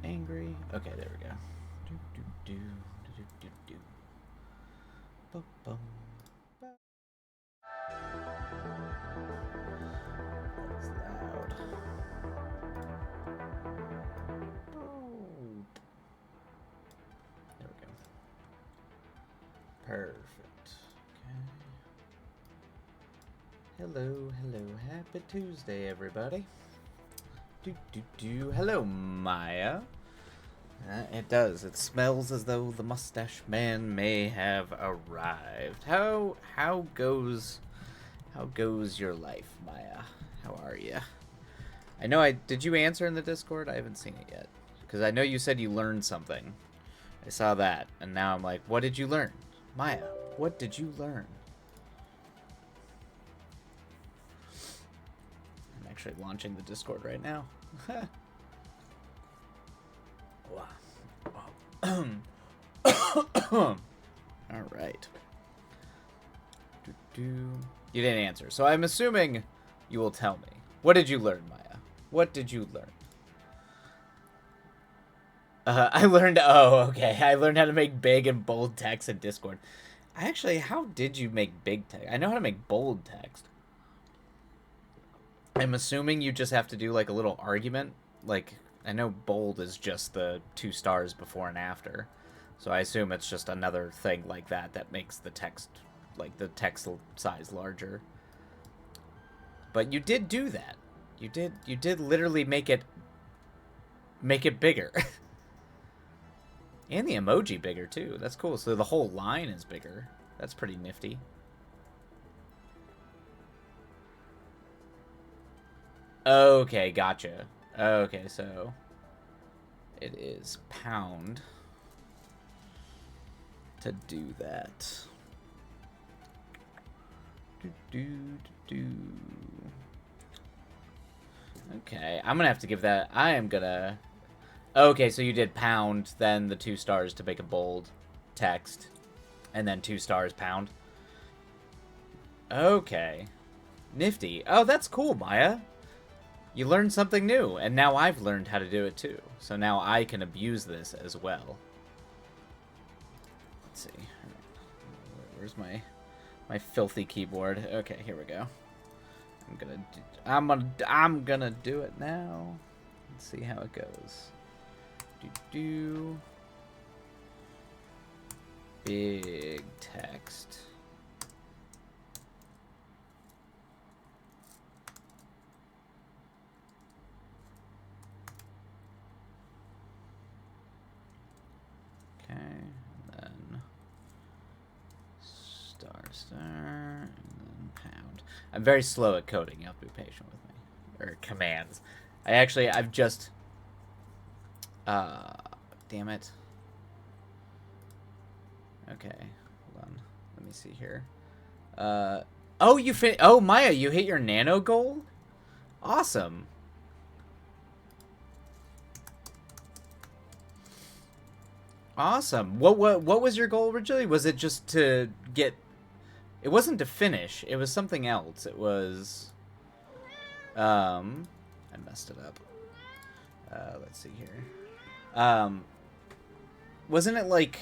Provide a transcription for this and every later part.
angry. Okay, there we go. Do, do, do, do, do, do. Bum, bum. That's loud. Oh. There we go. Perfect. Okay. Hello, hello. Happy Tuesday, everybody. Hello, Maya. It does. It smells as though the mustache man may have arrived. How goes your life, Maya? How are you? I know did you answer in the Discord? I haven't seen it yet. Because I know you said you learned something. I saw that, and now I'm like, what did you learn? Maya, what did you learn? I'm actually launching the Discord right now. Wow. All right. You didn't answer, so I'm assuming you will tell me. What did you learn, Maya? What did you learn? I learned. Oh, okay. I learned how to make big and bold text in Discord. Actually, how did you make big text? I know how to make bold text. I'm assuming you just have to do like a little argument. Like, I know bold is just the 2 stars before and after. So I assume it's just another thing like that that makes the text, like the text size larger. But you did do that. You did literally make it bigger. And the emoji bigger too. That's cool. So the whole line is bigger. That's pretty nifty. Okay, gotcha. Okay, so it is pound to do that. Okay, I'm gonna have to give that. I am gonna. Okay, so you did pound, then the 2 stars to make a bold text, and then 2 stars pound. Okay, nifty. Oh, that's cool, Maya. You learned something new, and now I've learned how to do it too. So now I can abuse this as well. Let's see. Where's my filthy keyboard? Okay, here we go. I'm gonna do it now. Let's see how it goes. Big text. Okay, and then star, and then pound. I'm very slow at coding. You have to be patient with me. Or commands. I've just... damn it. Okay, hold on. Let me see here. Oh, Maya, you hit your nano goal? Awesome. Awesome. What was your goal originally? Was it just to get... It wasn't to finish. It was something else. It was... I messed it up. Let's see here. Wasn't it like...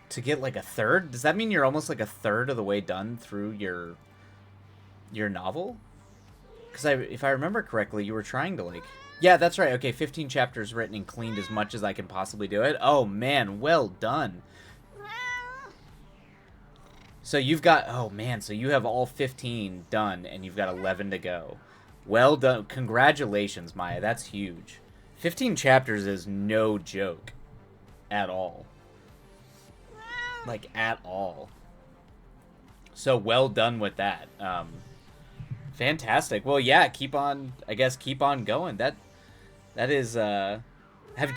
to get like a third? Does that mean you're almost like a third of the way done through your novel? Because if I remember correctly, you were trying to like... Yeah, that's right. Okay, 15 chapters written and cleaned as much as I can possibly do it. Oh, man, well done. So you've got... Oh, man, so you have all 15 done, and you've got 11 to go. Well done. Congratulations, Maya. That's huge. 15 chapters is no joke. At all. Like, at all. So well done with that. Fantastic. Well, yeah, keep on going. That is, do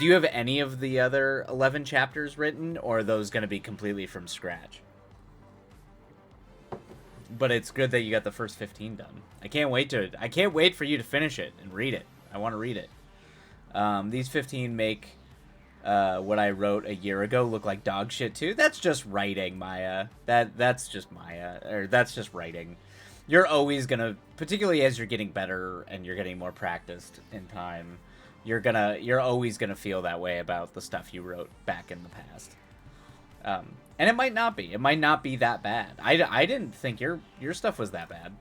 you have any of the other 11 chapters written, or are those going to be completely from scratch? But it's good that you got the first 15 done. I can't wait for you to finish it and read it. I want to read it. These 15 make what I wrote a year ago look like dog shit too. That's just writing, Maya. That's just Maya, or that's just writing. you're always gonna, particularly as you're getting better and you're getting more practiced in time, you're always gonna feel that way about the stuff you wrote back in the past. And it might not be. It might not be that bad. I didn't think your stuff was that bad.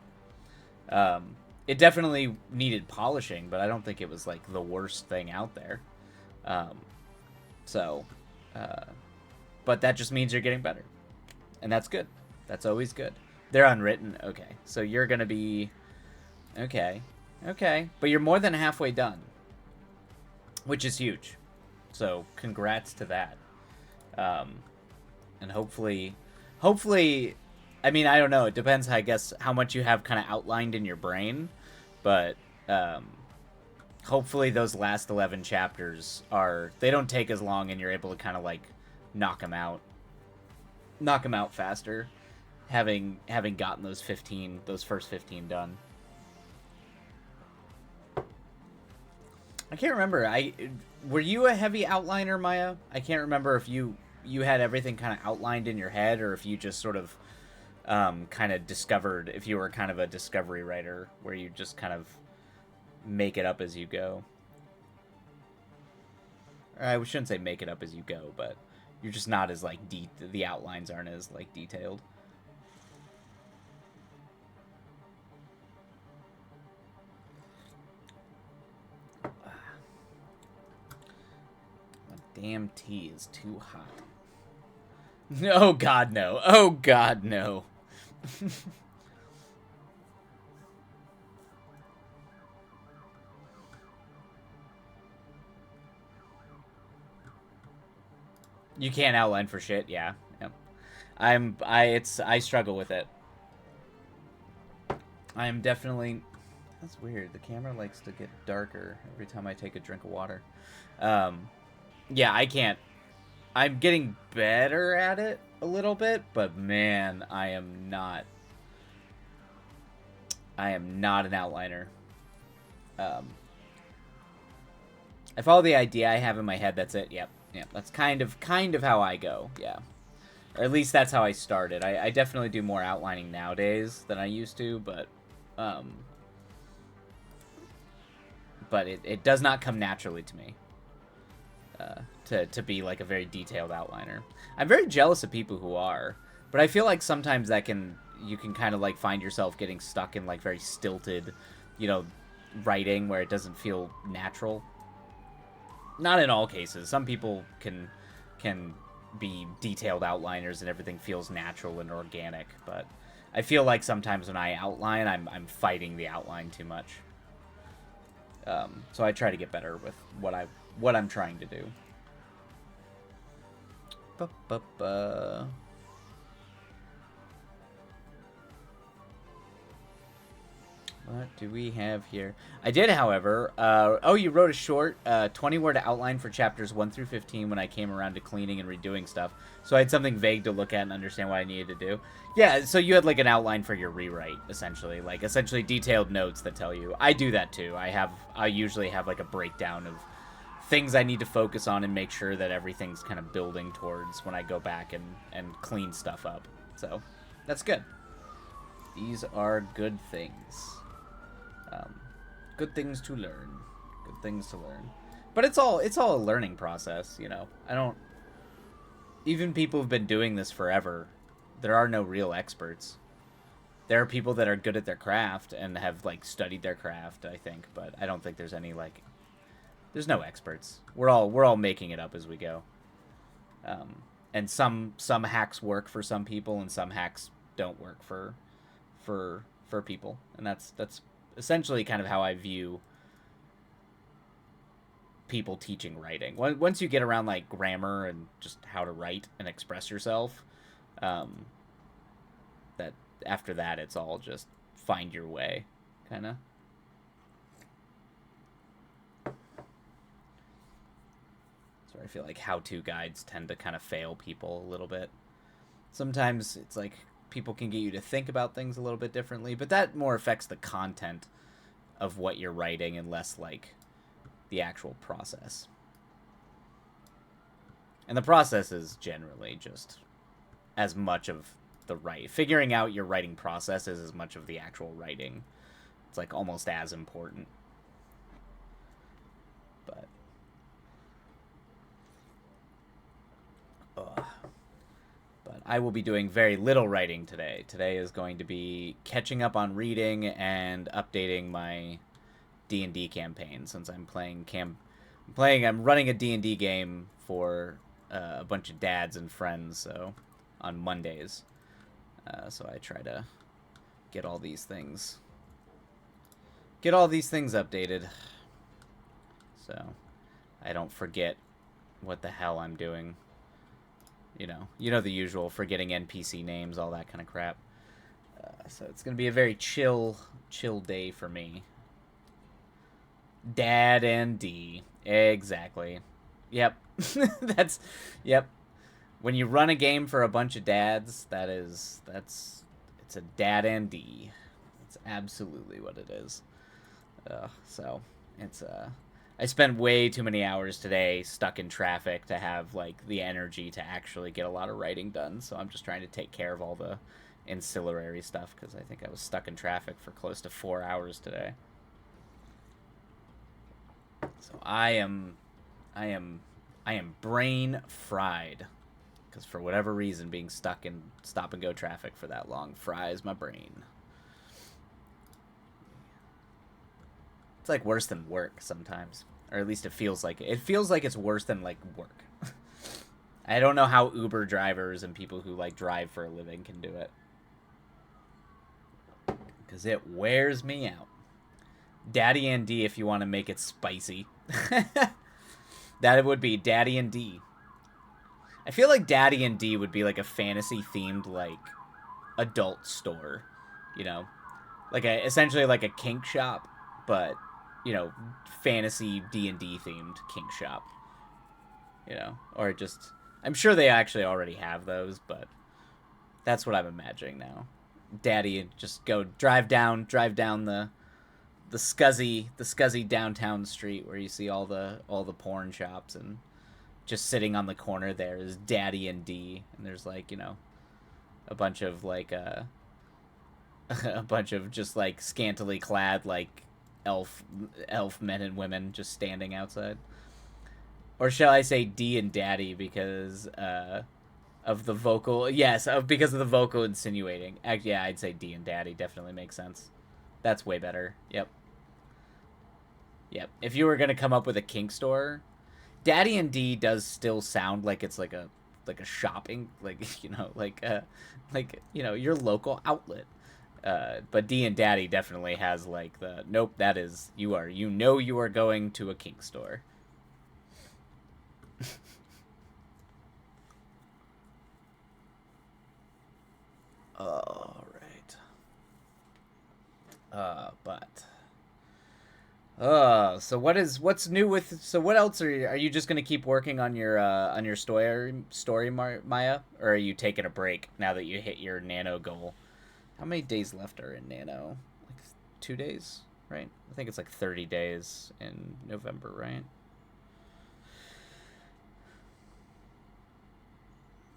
It definitely needed polishing, but I don't think it was like the worst thing out there. So, but that just means you're getting better, and that's good. That's always good. They're unwritten. Okay, so you're gonna be okay, but you're more than halfway done, which is huge. So congrats to that. And hopefully, I mean, I don't know. It depends, I guess, how much you have kind of outlined in your brain, but hopefully those last 11 chapters they don't take as long, and you're able to kind of like knock them out faster, having gotten those first 15 done. I can't remember. Were you a heavy outliner, Maya? I can't remember if you had everything kind of outlined in your head, or if you just sort of kind of discovered, if you were kind of a discovery writer where you just kind of make it up as you go. Or I shouldn't say make it up as you go, but you're just not as like the outlines aren't as like detailed. Damn tea is too hot. Oh God, no. Oh God, no. You can't outline for shit, yeah. Yep. I struggle with it. I am definitely. That's weird. The camera likes to get darker every time I take a drink of water. Yeah, I can't. I'm getting better at it a little bit, but man, I am not an outliner. I follow the idea I have in my head. That's it. Yep. That's kind of how I go. Yeah, or at least that's how I started. I definitely do more outlining nowadays than I used to, but it does not come naturally to me. To be like a very detailed outliner. I'm very jealous of people who are, but I feel like sometimes you can kind of like find yourself getting stuck in like very stilted, writing where it doesn't feel natural. Not in all cases. Some people can be detailed outliners and everything feels natural and organic, but I feel like sometimes when I outline, I'm fighting the outline too much. So I try to get better with what I'm trying to do. What do we have here? I did, however. You wrote a short 20-word outline for chapters 1 through 15 when I came around to cleaning and redoing stuff. So I had something vague to look at and understand what I needed to do. Yeah, so you had like an outline for your rewrite, essentially. Like essentially detailed notes that tell you. I do that too. I usually have like a breakdown of things I need to focus on and make sure that everything's kind of building towards when I go back and clean stuff up. So that's good. These are good things. Good things to learn. Good things to learn. But it's all a learning process, even people who've been doing this forever, there are no real experts. There are people that are good at their craft and have like studied their craft, I think, but I don't think there's any like there's no experts. We're all making it up as we go. And some hacks work for some people and some hacks don't work for people. And that's essentially kind of how I view people teaching writing. Once you get around like grammar and just how to write and express yourself, that after that it's all just find your way, kind of. So I feel like how-to guides tend to kind of fail people a little bit. Sometimes it's like people can get you to think about things a little bit differently, but that more affects the content of what you're writing and less like the actual process. And the process is generally just as much of figuring out your writing process is as much of the actual writing. It's like almost as important. But I will be doing very little writing today. Today is going to be catching up on reading and updating my D&D campaign, since I'm I'm running a D&D game for a bunch of dads and friends, so on Mondays. So I try to get all these things updated, so I don't forget what the hell I'm doing. You know the usual, forgetting NPC names, all that kind of crap. So it's gonna be a very chill day for me. Dad and D, exactly. Yep, yep. When you run a game for a bunch of dads, it's a dad and D. It's absolutely what it is. So it's I spent way too many hours today stuck in traffic to have like the energy to actually get a lot of writing done. So I'm just trying to take care of all the ancillary stuff, because I think I was stuck in traffic for close to 4 hours today. So I am brain fried, because for whatever reason, being stuck in stop and go traffic for that long fries my brain. It's like worse than work sometimes, or at least it feels like it. It feels like it's worse than like work. I don't know how Uber drivers and people who like drive for a living can do it, because it wears me out. Daddy and D, if you want to make it spicy. That would be Daddy and D. I feel like Daddy and D would be like a fantasy themed like adult store, you know, like essentially like a kink shop, but fantasy D&D themed kink shop, or just, I'm sure they actually already have those, but that's what I'm imagining now. Daddy just drive down the scuzzy downtown street where you see all the porn shops, and just sitting on the corner there is Daddy and D, and there's like, a bunch of like a bunch of just like scantily clad like elf men and women just standing outside. Or shall I say D and Daddy, because of the vocal, yes, because of the vocal insinuating. Yeah, I'd say D and Daddy definitely makes sense. That's way better. Yep. If you were gonna come up with a kink store, Daddy and D does still sound like it's like a shopping, like your local outlet. But D and Daddy definitely has like the nope. That is you are going to a kink store. All right. So what's new with, so what else are you just gonna keep working on your story, Maya, or are you taking a break now that you hit your nano goal? How many days left are in nano? Like 2 days, right? I think it's like 30 days in November, right?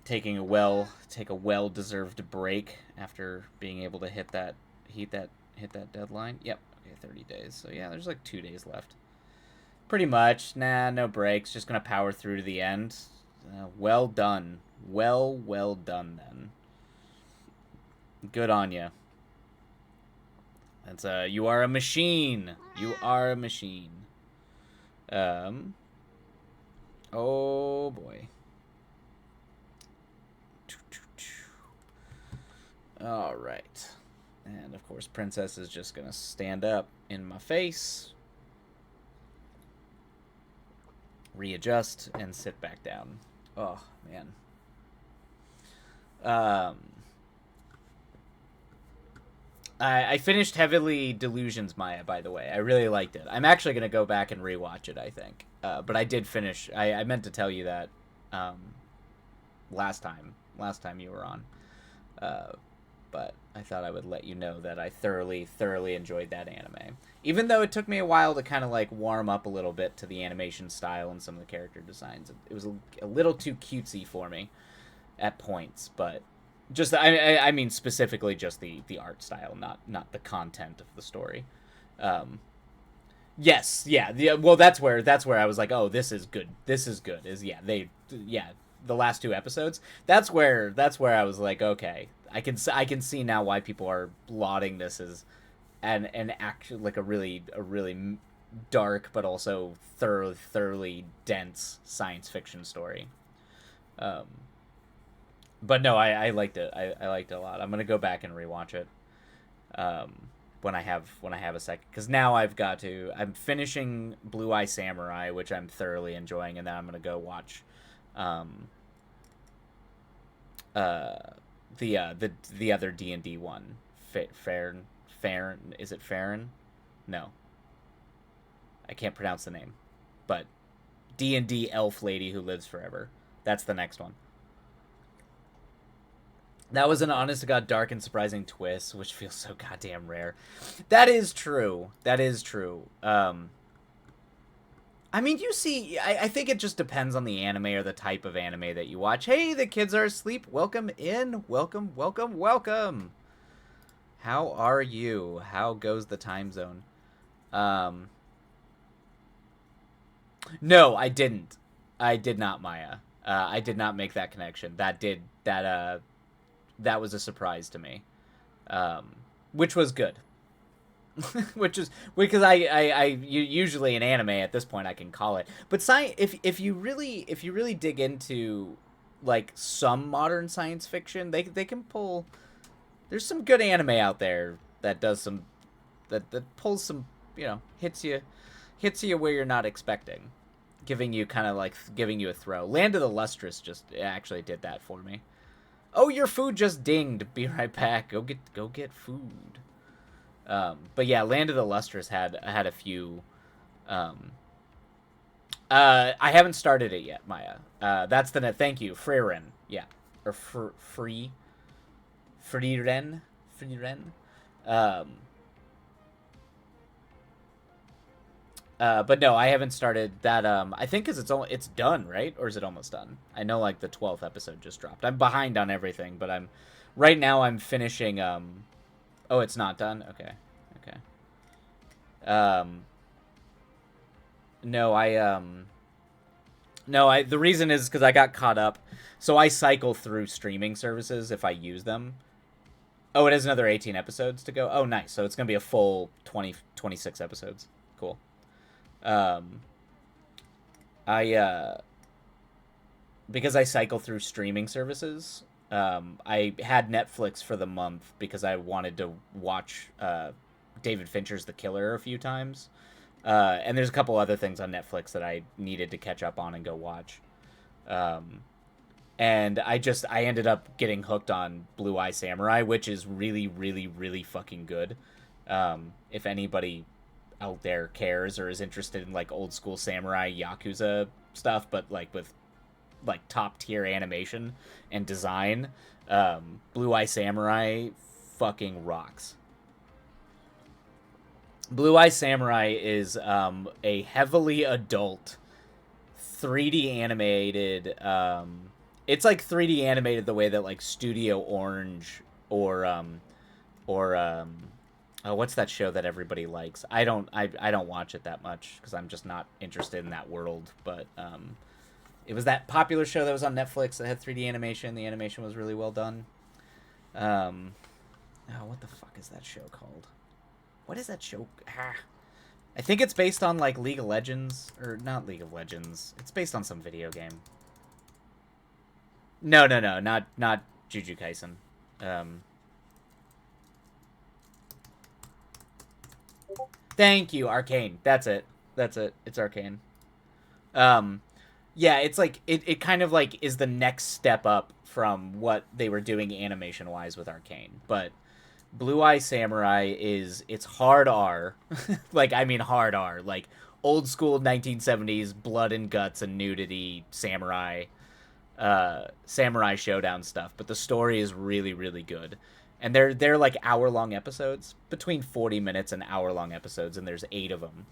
Take a well-deserved break after being able to hit that deadline. Yep. Okay, 30 days. So yeah, there's like 2 days left. Pretty much. Nah, no breaks. Just gonna power through to the end. Well done. Well done then. Good on you. That's you are a machine. You are a machine. Oh boy. All right. And of course, Princess is just gonna stand up in my face, readjust, and sit back down. Oh man. I finished Heavily Delusions, Maya, by the way. I really liked it. I'm actually gonna go back and rewatch it, I think. But I did finish. I meant to tell you that last time you were on. But I thought I would let you know that I thoroughly enjoyed that anime. Even though it took me a while to kind of like warm up a little bit to the animation style and some of the character designs. It was a little too cutesy for me at points, but Just I mean specifically just the art style, not the content of the story. Um, yes, yeah, well that's where I was like, oh, this is good. This is good. Is yeah, the last two episodes. That's where I was like, okay, I can see now why people are lauding this as an act like a really dark but also thoroughly dense science fiction story. Um, but no, I liked it. I liked it a lot. I'm gonna go back and rewatch it um, when I have a second, because now I'm finishing Blue Eye Samurai, which I'm thoroughly enjoying, and then I'm gonna go watch um, uh, the other D&D one, Farron, is it Farron? No, I can't pronounce the name, but D&D elf lady who lives forever. That's the next one. That was an honest to god dark and surprising twist, which feels so goddamn rare. That is true. That is true. I mean, you see, I think it just depends on the anime or the type of anime that you watch. Hey, the kids are asleep. Welcome in. Welcome, welcome, welcome. How are you? How goes the time zone? Um, no, I didn't. I did not, Maya. I did not make that connection. That was a surprise to me, um, which was good. Which is because usually in anime at this point I can call it, but if you really dig into like some modern science fiction, they can pull. There's some good anime out there that does some that pulls some, hits you where you're not expecting, giving you kind of like giving you a throw. Land of the Lustrous just actually did that for me. Oh, your food just dinged. Be right back. Go get food. But yeah, Land of the Lustrous had a few. Um, I haven't started it yet, Maya. That's the net. Thank you, Frieren. Yeah, or Frieren, Frieren. Um, but no, I haven't started that. I think because it's done, right? Or is it almost done? I know like the 12th episode just dropped. I'm behind on everything, but right now I'm finishing. Oh, it's not done. Okay, okay. Um, no, no, the reason is because I got caught up. So I cycle through streaming services if I use them. Oh, it has another 18 episodes to go. Oh, nice. So it's gonna be a full 26 episodes. Cool. Um, I Because I cycle through streaming services. I had Netflix for the month because I wanted to watch David Fincher's The Killer a few times. And there's a couple other things on Netflix that I needed to catch up on and go watch. Um, and I ended up getting hooked on Blue Eye Samurai, which is really, really, really fucking good. If anybody out there cares or is interested in like old school samurai yakuza stuff, but like with like top tier animation and design, Blue Eye Samurai fucking rocks. Blue Eye Samurai is a heavily adult 3D animated. It's like 3D animated the way that like Studio Orange or oh, what's that show that everybody likes? I don't watch it that much because I'm just not interested in that world. But it was that popular show that was on Netflix that had 3D animation. The animation was really well done. Um, oh, what the fuck is that show called? What is that show? I think it's based on like League of Legends, or not League of Legends. It's based on some video game. No, no, no, not Jujutsu Kaisen. Um, Thank you, Arcane. That's it. That's it. It's Arcane. Um, yeah, it's like it kind of like is the next step up from what they were doing animation wise with Arcane. But Blue Eye Samurai it's hard R. Like I mean hard R, like old school 1970s blood and guts and nudity samurai showdown stuff, but the story is really really good. And they're like hour long episodes, between 40 minutes and hour long episodes, and there's 8 of them.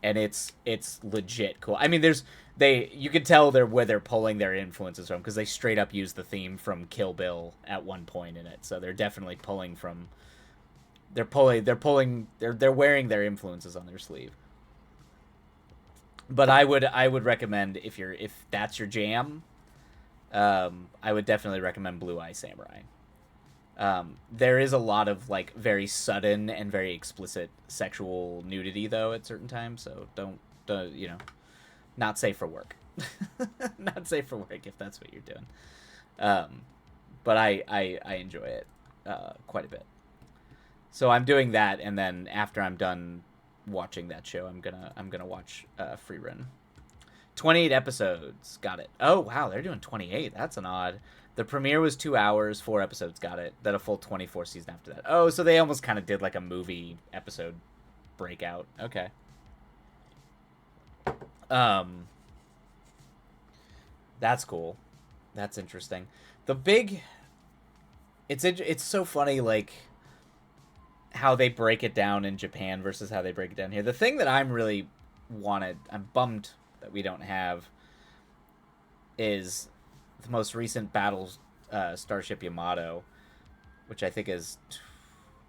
and it's legit cool. I mean, you can tell where they're pulling their influences from, because they straight up use the theme from Kill Bill at one point in it. So they're definitely pulling from. They're wearing their influences on their sleeve. But I would recommend, if that's your jam, I would definitely recommend Blue Eye Samurai. There is a lot of like very sudden and very explicit sexual nudity though at certain times, so don't not safe for work. Not safe for work if that's what you're doing. But I enjoy it quite a bit. So I'm doing that, and then after I'm done watching that show, I'm gonna watch Free Run. 28 episodes, got it. Oh wow, they're doing 28. That's an odd. The premiere was 2 hours, 4 episodes, got it. Then a full 24 season after that. Oh, so they almost kind of did like a movie episode breakout. Okay. That's cool. That's interesting. It's so funny, like how they break it down in Japan versus how they break it down here. The thing that I'm bummed that we don't have is the most recent battles, Starship Yamato, which I think is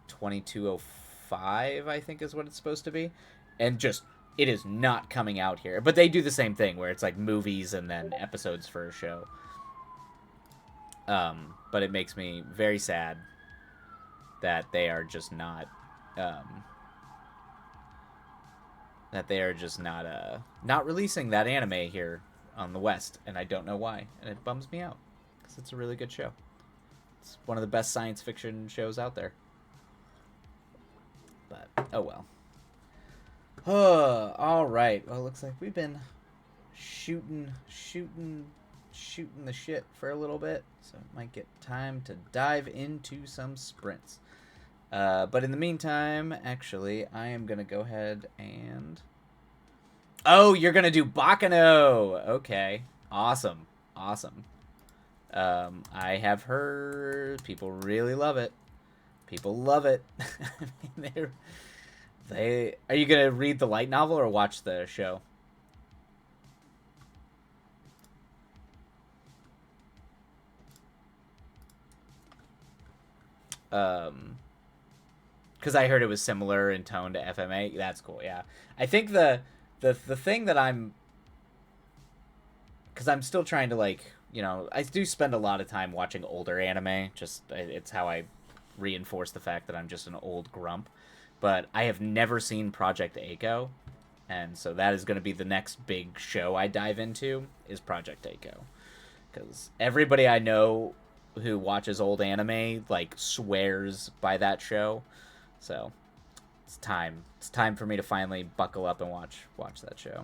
2205, I think is what it's supposed to be, and just it is not coming out here. But they do the same thing where it's like movies and then episodes for a show. But it makes me very sad that they are just not not releasing that anime here on the West, and I don't know why, and it bums me out because it's a really good show. It's one of the best science fiction shows out there. But oh well. All right. Well, it looks like we've been shooting the shit for a little bit, so it might get time to dive into some sprints. But in the meantime, actually, I am gonna go ahead and. Oh, you're gonna do Bakano. Okay, awesome. I have heard people really love it. People love it. I mean, are you gonna read the light novel or watch the show? Because I heard it was similar in tone to FMA. That's cool. Yeah, I think the thing that because I'm still trying to I do spend a lot of time watching older anime. It's how I reinforce the fact that I'm just an old grump. But I have never seen Project A-ko, and so that is going to be the next big show I dive into is Project A-ko, because everybody I know who watches old anime swears by that show. So it's time. It's time for me to finally buckle up and watch that show.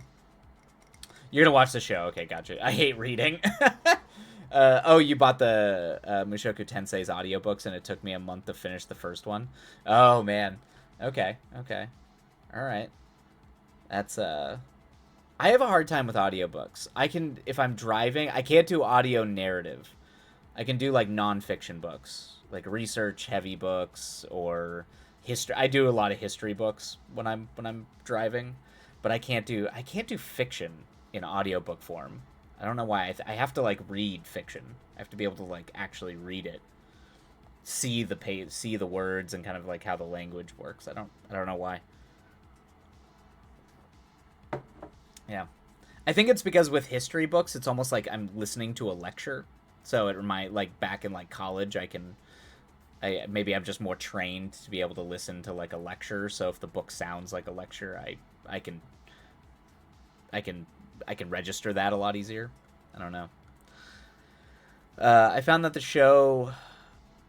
You're gonna watch the show, okay? Gotcha. I hate reading. You bought the Mushoku Tensei's audiobooks, and it took me a month to finish the first one. Oh man. Okay. All right. That's I have a hard time with audiobooks. If I'm driving, I can't do audio narrative. I can do nonfiction books, like research heavy books or history. I do a lot of history books when I'm driving, but I can't do fiction in audiobook form. I don't know why. I have to read fiction. I have to be able to actually read it, see the page, see the words, and kind of how the language works. I don't know why. Yeah, I think it's because with history books, it's almost like I'm listening to a lecture. So it back in college, maybe I'm just more trained to be able to listen to a lecture. So if the book sounds like a lecture, I can register that a lot easier. I don't know. I found that the show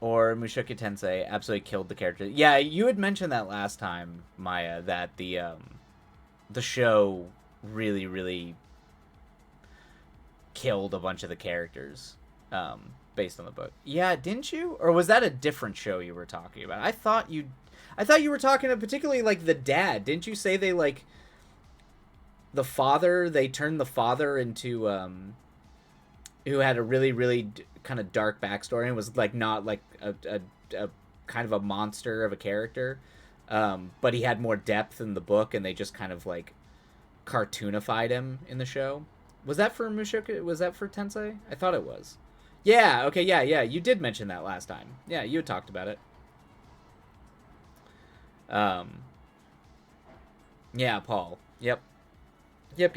or Mushoku Tensei absolutely killed the character. Yeah, you had mentioned that last time, Maya, that the show really, really killed a bunch of the characters based on the book. Yeah, didn't you? Or was that a different show you were talking about? I thought you were talking about particularly the dad. Didn't you say they the father? They turned the father into who had a really, really kind of dark backstory and was not a kind of a monster of a character, but he had more depth in the book, and they just kind of cartoonified him in the show. Was that for Mushoku? Was that for Tensei? I thought it was. Yeah, okay, yeah. You did mention that last time. Yeah, you had talked about it. Yeah, Paul. Yep. Yep.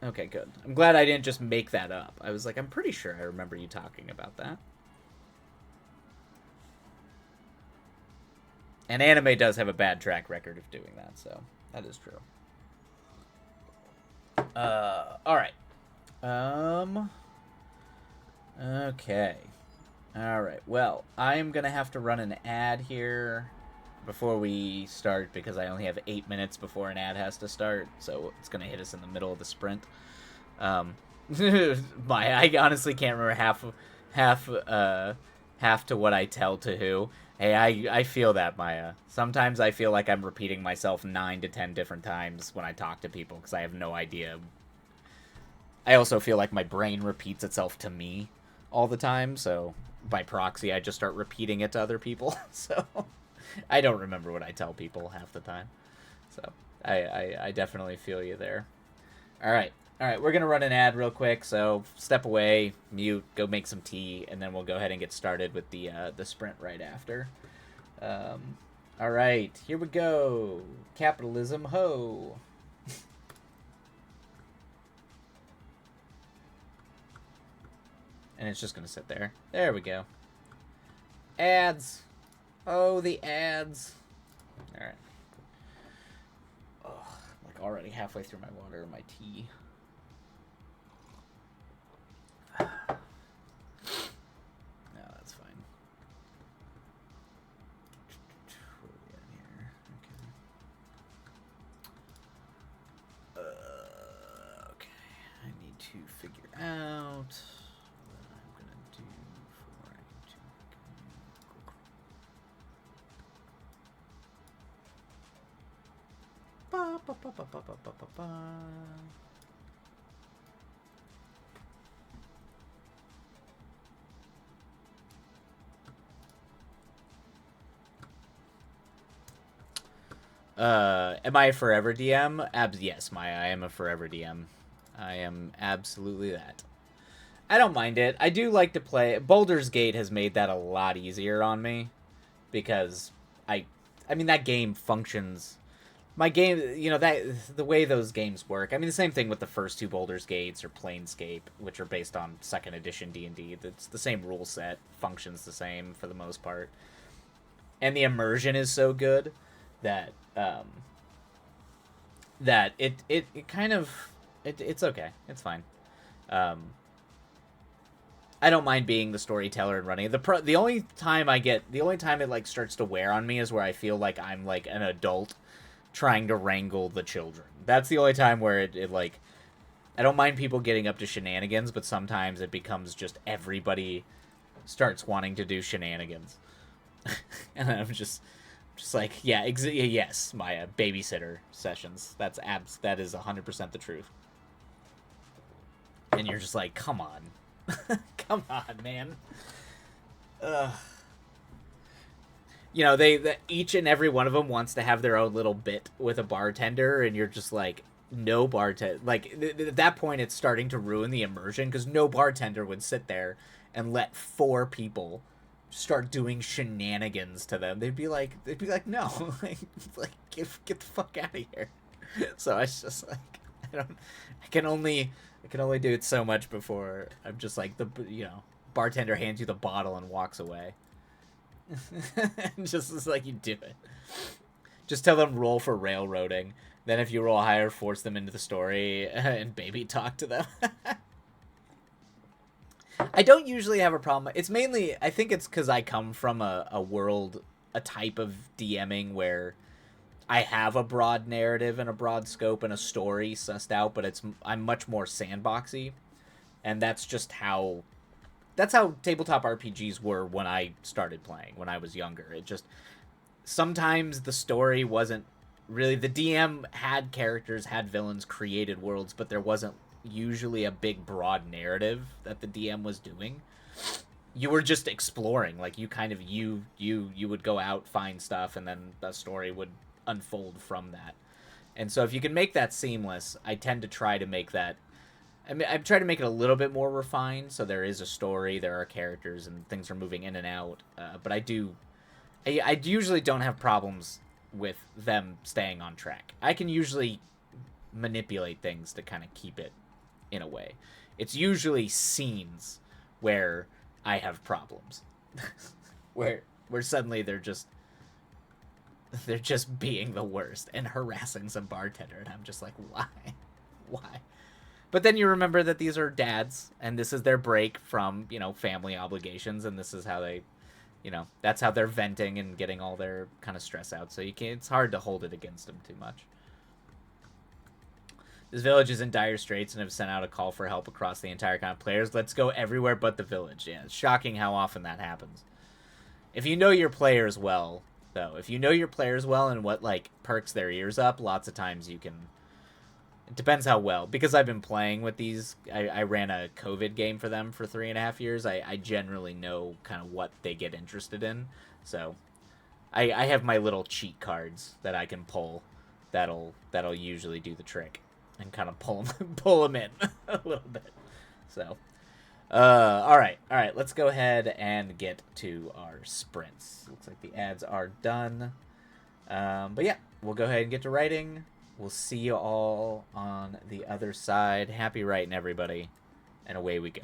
Okay, good. I'm glad I didn't just make that up. I was like, I'm pretty sure I remember you talking about that. And anime does have a bad track record of doing that, so that is true. Alright. Okay. Alright, well, I'm gonna have to run an ad here before we start because I only have 8 minutes before an ad has to start, so it's gonna hit us in the middle of the sprint. I honestly can't remember half to what I tell to who. Hey, I feel that, Maya. Sometimes I feel like I'm repeating myself 9 to 10 different times when I talk to people because I have no idea. I also feel like my brain repeats itself to me all the time, so by proxy I just start repeating it to other people. So I don't remember what I tell people half the time. So I definitely feel you there. All right, we're going to run an ad real quick, so step away, mute, go make some tea, and then we'll go ahead and get started with the sprint right after. All right, here we go. Capitalism, ho! And it's just going to sit there. There we go. Ads! Oh, the ads! All right. Oh, I'm like already halfway through my water and my tea. No, that's fine. What are we at here? Okay. Okay. I need to figure out what I'm gonna do before I do. Ba ba ba ba ba ba ba ba ba. Am I a forever DM? Yes, Maya, I am a forever DM. I am absolutely that. I don't mind it. I do like to play. Baldur's Gate has made that a lot easier on me because I mean that game functions. My game, that the way those games work. I mean the same thing with the first two Baldur's Gates or Planescape, which are based on second edition D&D. It's the same rule set, functions the same for the most part, and the immersion is so good that that it kind of it's okay. It's fine. I don't mind being the storyteller and running. The only time it like starts to wear on me is where I feel like I'm like an adult trying to wrangle the children. That's the only time where it like I don't mind people getting up to shenanigans, but sometimes it becomes just everybody starts wanting to do shenanigans. And I'm just like, yeah, yes, my babysitter sessions. That is 100% the truth. And you're just like, come on. Come on, man. They each and every one of them wants to have their own little bit with a bartender, and you're just like, no bartender. Like, at that point, it's starting to ruin the immersion, because no bartender would sit there and let 4 people start doing shenanigans to them. They'd be like, no, like get the fuck out of here. So it's just like, I can only do it so much before I'm just like bartender hands you the bottle and walks away. Just as like you do it. Just tell them roll for railroading. Then if you roll higher, force them into the story and baby talk to them. I don't usually have a problem. It's mainly, I think it's because I come from a type of DMing where I have a broad narrative and a broad scope and a story sussed out, but I'm much more sandboxy, and that's how tabletop RPGs were when I started playing, when I was younger. It just, sometimes the story wasn't really, the DM had characters, had villains, created worlds, but there wasn't usually a big broad narrative that the DM was doing. You were just exploring, like you kind of you would go out, find stuff, and then the story would unfold from that. And so if you can make that seamless, I tend to try to make that. I mean, I try to make it a little bit more refined, so there is a story, there are characters, and things are moving in and out. But I usually don't have problems with them staying on track. I can usually manipulate things to kind of keep it in a way. It's usually scenes where I have problems, where suddenly they're just being the worst and harassing some bartender, and I'm just like, why? But then you remember that these are dads, and this is their break from, family obligations, and this is how they, that's how they're venting and getting all their kind of stress out. So it's hard to hold it against them too much. This village is in dire straits and have sent out a call for help across the entire kind of players. Let's go everywhere but the village. Yeah, it's shocking how often that happens. If you know your players well, though, and what, perks their ears up, lots of times you can... It depends how well. Because I've been playing with these, I ran a COVID game for them for 3.5 years. I generally know kind of what they get interested in. So I have my little cheat cards that I can pull that'll usually do the trick and kind of pull them in a little bit. So, all right, let's go ahead and get to our sprints. Looks like the ads are done. But yeah, we'll go ahead and get to writing. We'll see you all on the other side. Happy writing, everybody. And away we go.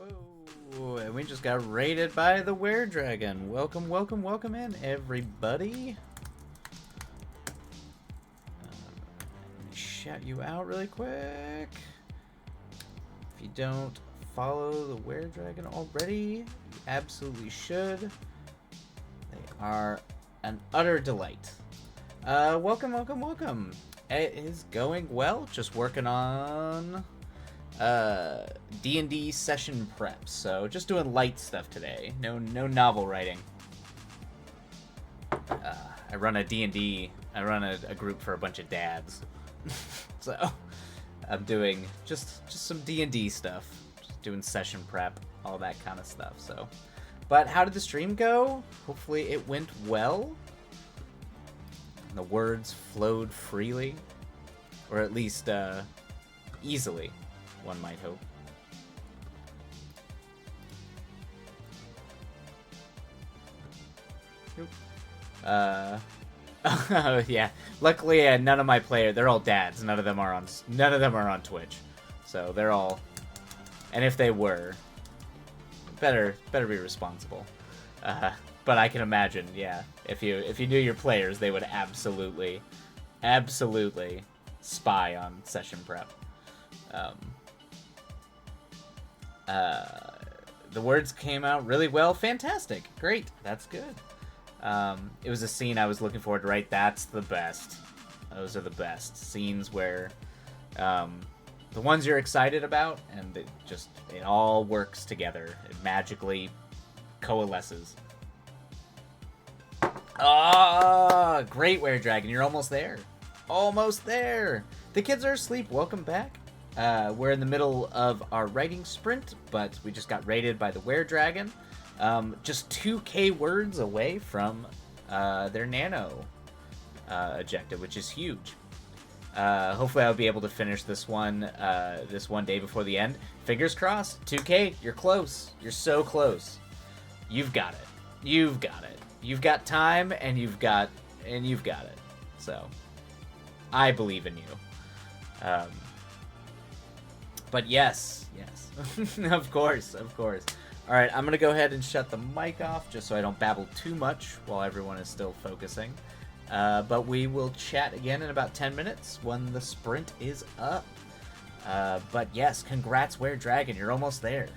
Whoa, and we just got raided by the Weredragon. Welcome, welcome, welcome in, everybody. Let me shout you out really quick. If you don't follow the Weredragon already, you absolutely should. They are an utter delight. Welcome, welcome, welcome. It is going well. Just working on D&D session prep. So just doing light stuff today. No novel writing. I run a D&D. I run a group for a bunch of dads. So I'm doing just some D&D stuff. Just doing session prep, all that kind of stuff. So, but how did the stream go? Hopefully it went well. And the words flowed freely, or at least easily, one might hope. Yeah. Luckily, none of my players, they're all dads. None of them are on Twitch, so they're all. And if they were, better be responsible. But I can imagine, yeah, if you knew your players, they would absolutely spy on session prep. The words came out really well. Fantastic. Great. That's good. It was a scene I was looking forward to write. That's the best. Those are the best. Scenes where the ones you're excited about, and it all works together. It magically coalesces. Ah, great, Weredragon. You're almost there. Almost there. The kids are asleep. Welcome back. We're in the middle of our writing sprint, but we just got raided by the Weredragon. Just 2k words away from their nano objective, which is huge. Hopefully I'll be able to finish this one day before the end. Fingers crossed. 2k, you're close. You're so close. You've got it. You've got it. You've got time, and you've got it. So, I believe in you. But yes, of course. All right, I'm gonna go ahead and shut the mic off just so I don't babble too much while everyone is still focusing. But we will chat again in about 10 minutes when the sprint is up. But yes, congrats, Weredragon, you're almost there.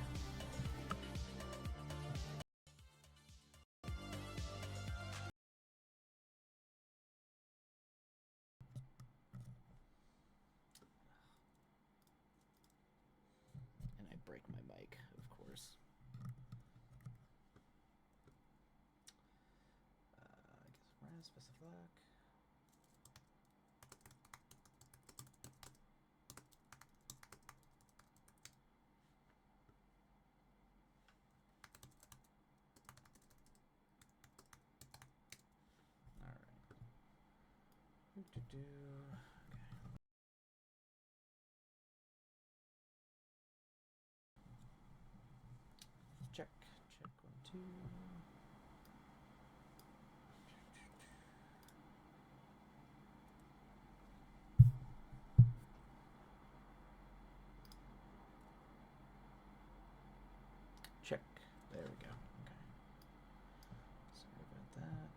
And I break my mic, of course. I guess specify. Okay. Check 1, 2. Check. There we go. Okay. Sorry about that.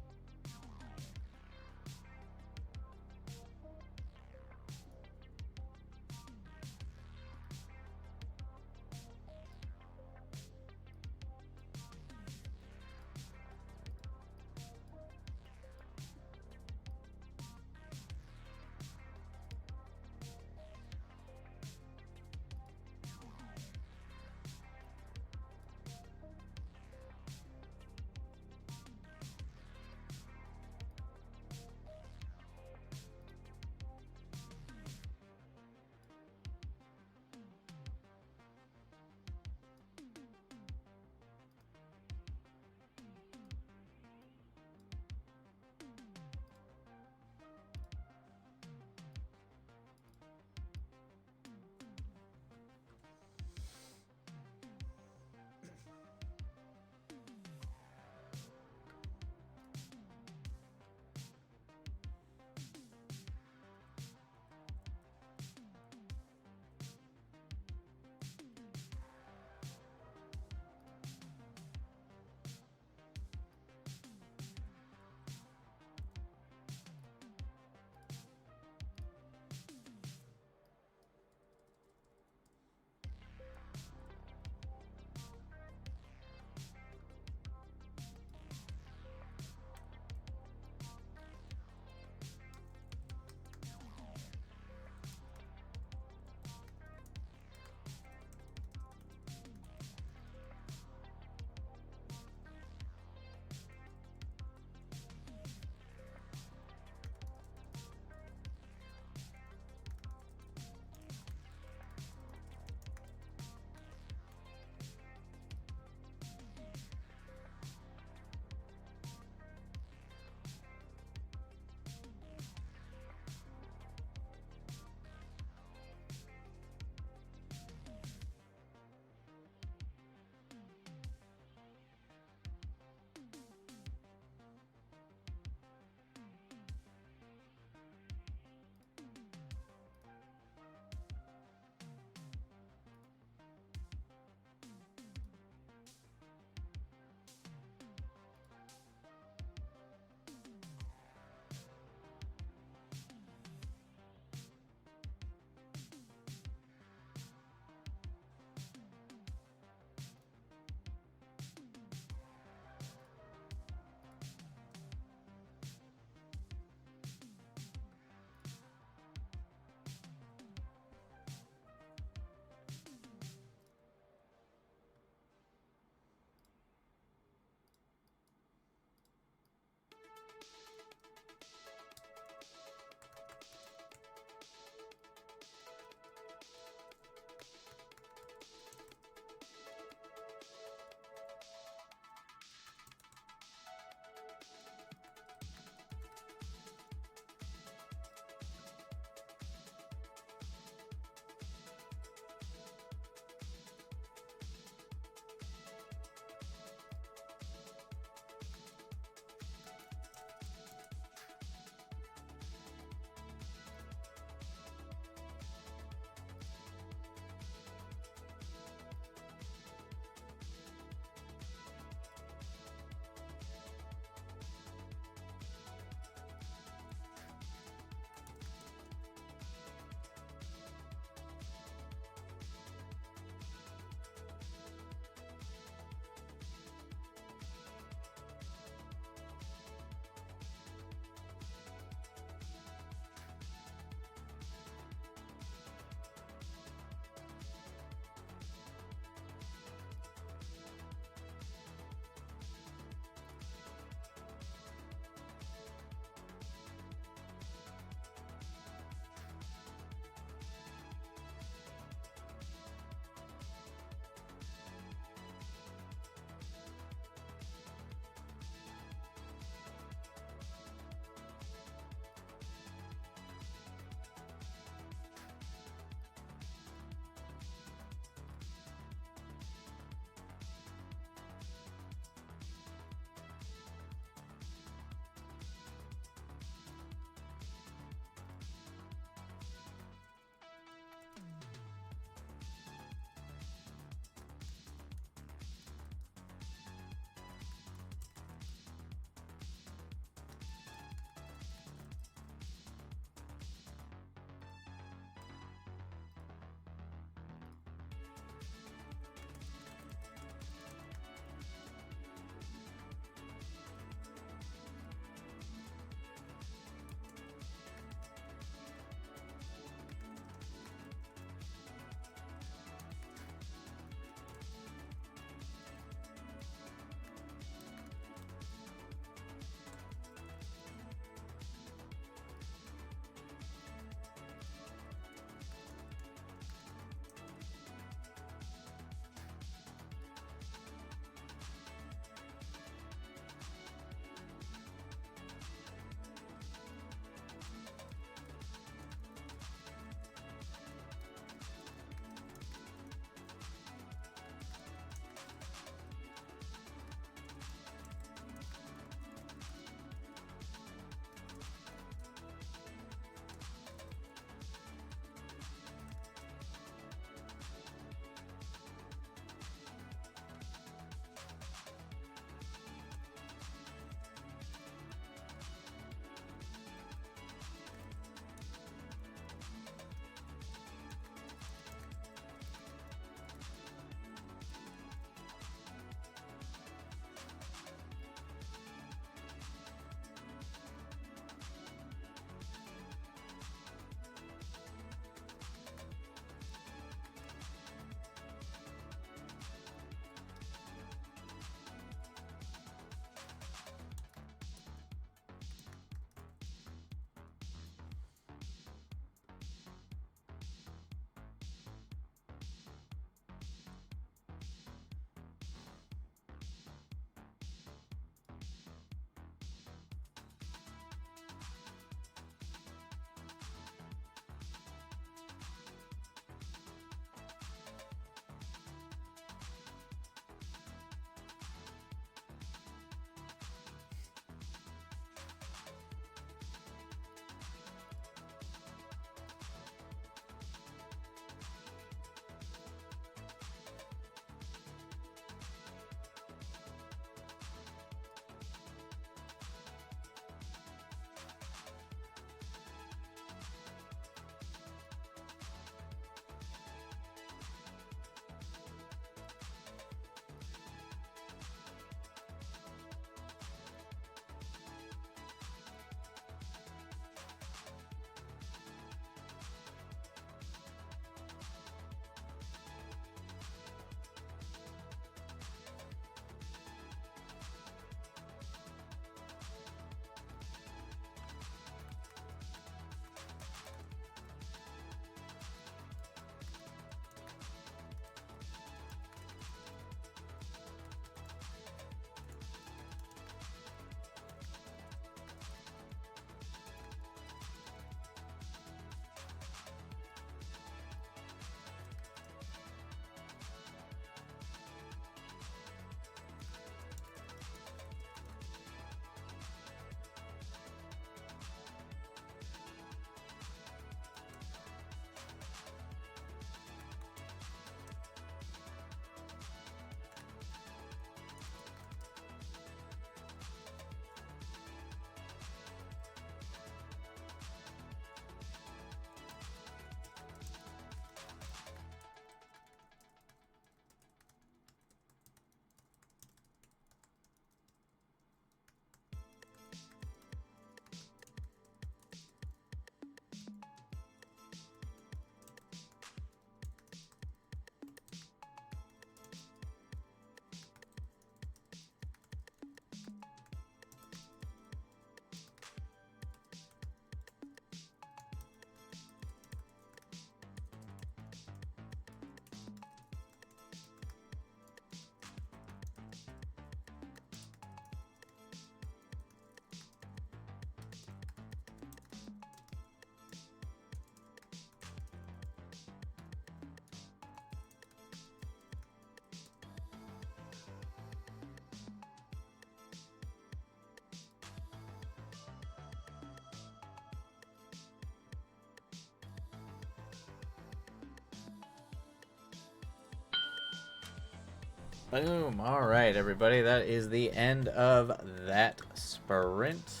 Boom. All right, everybody. That is the end of that sprint.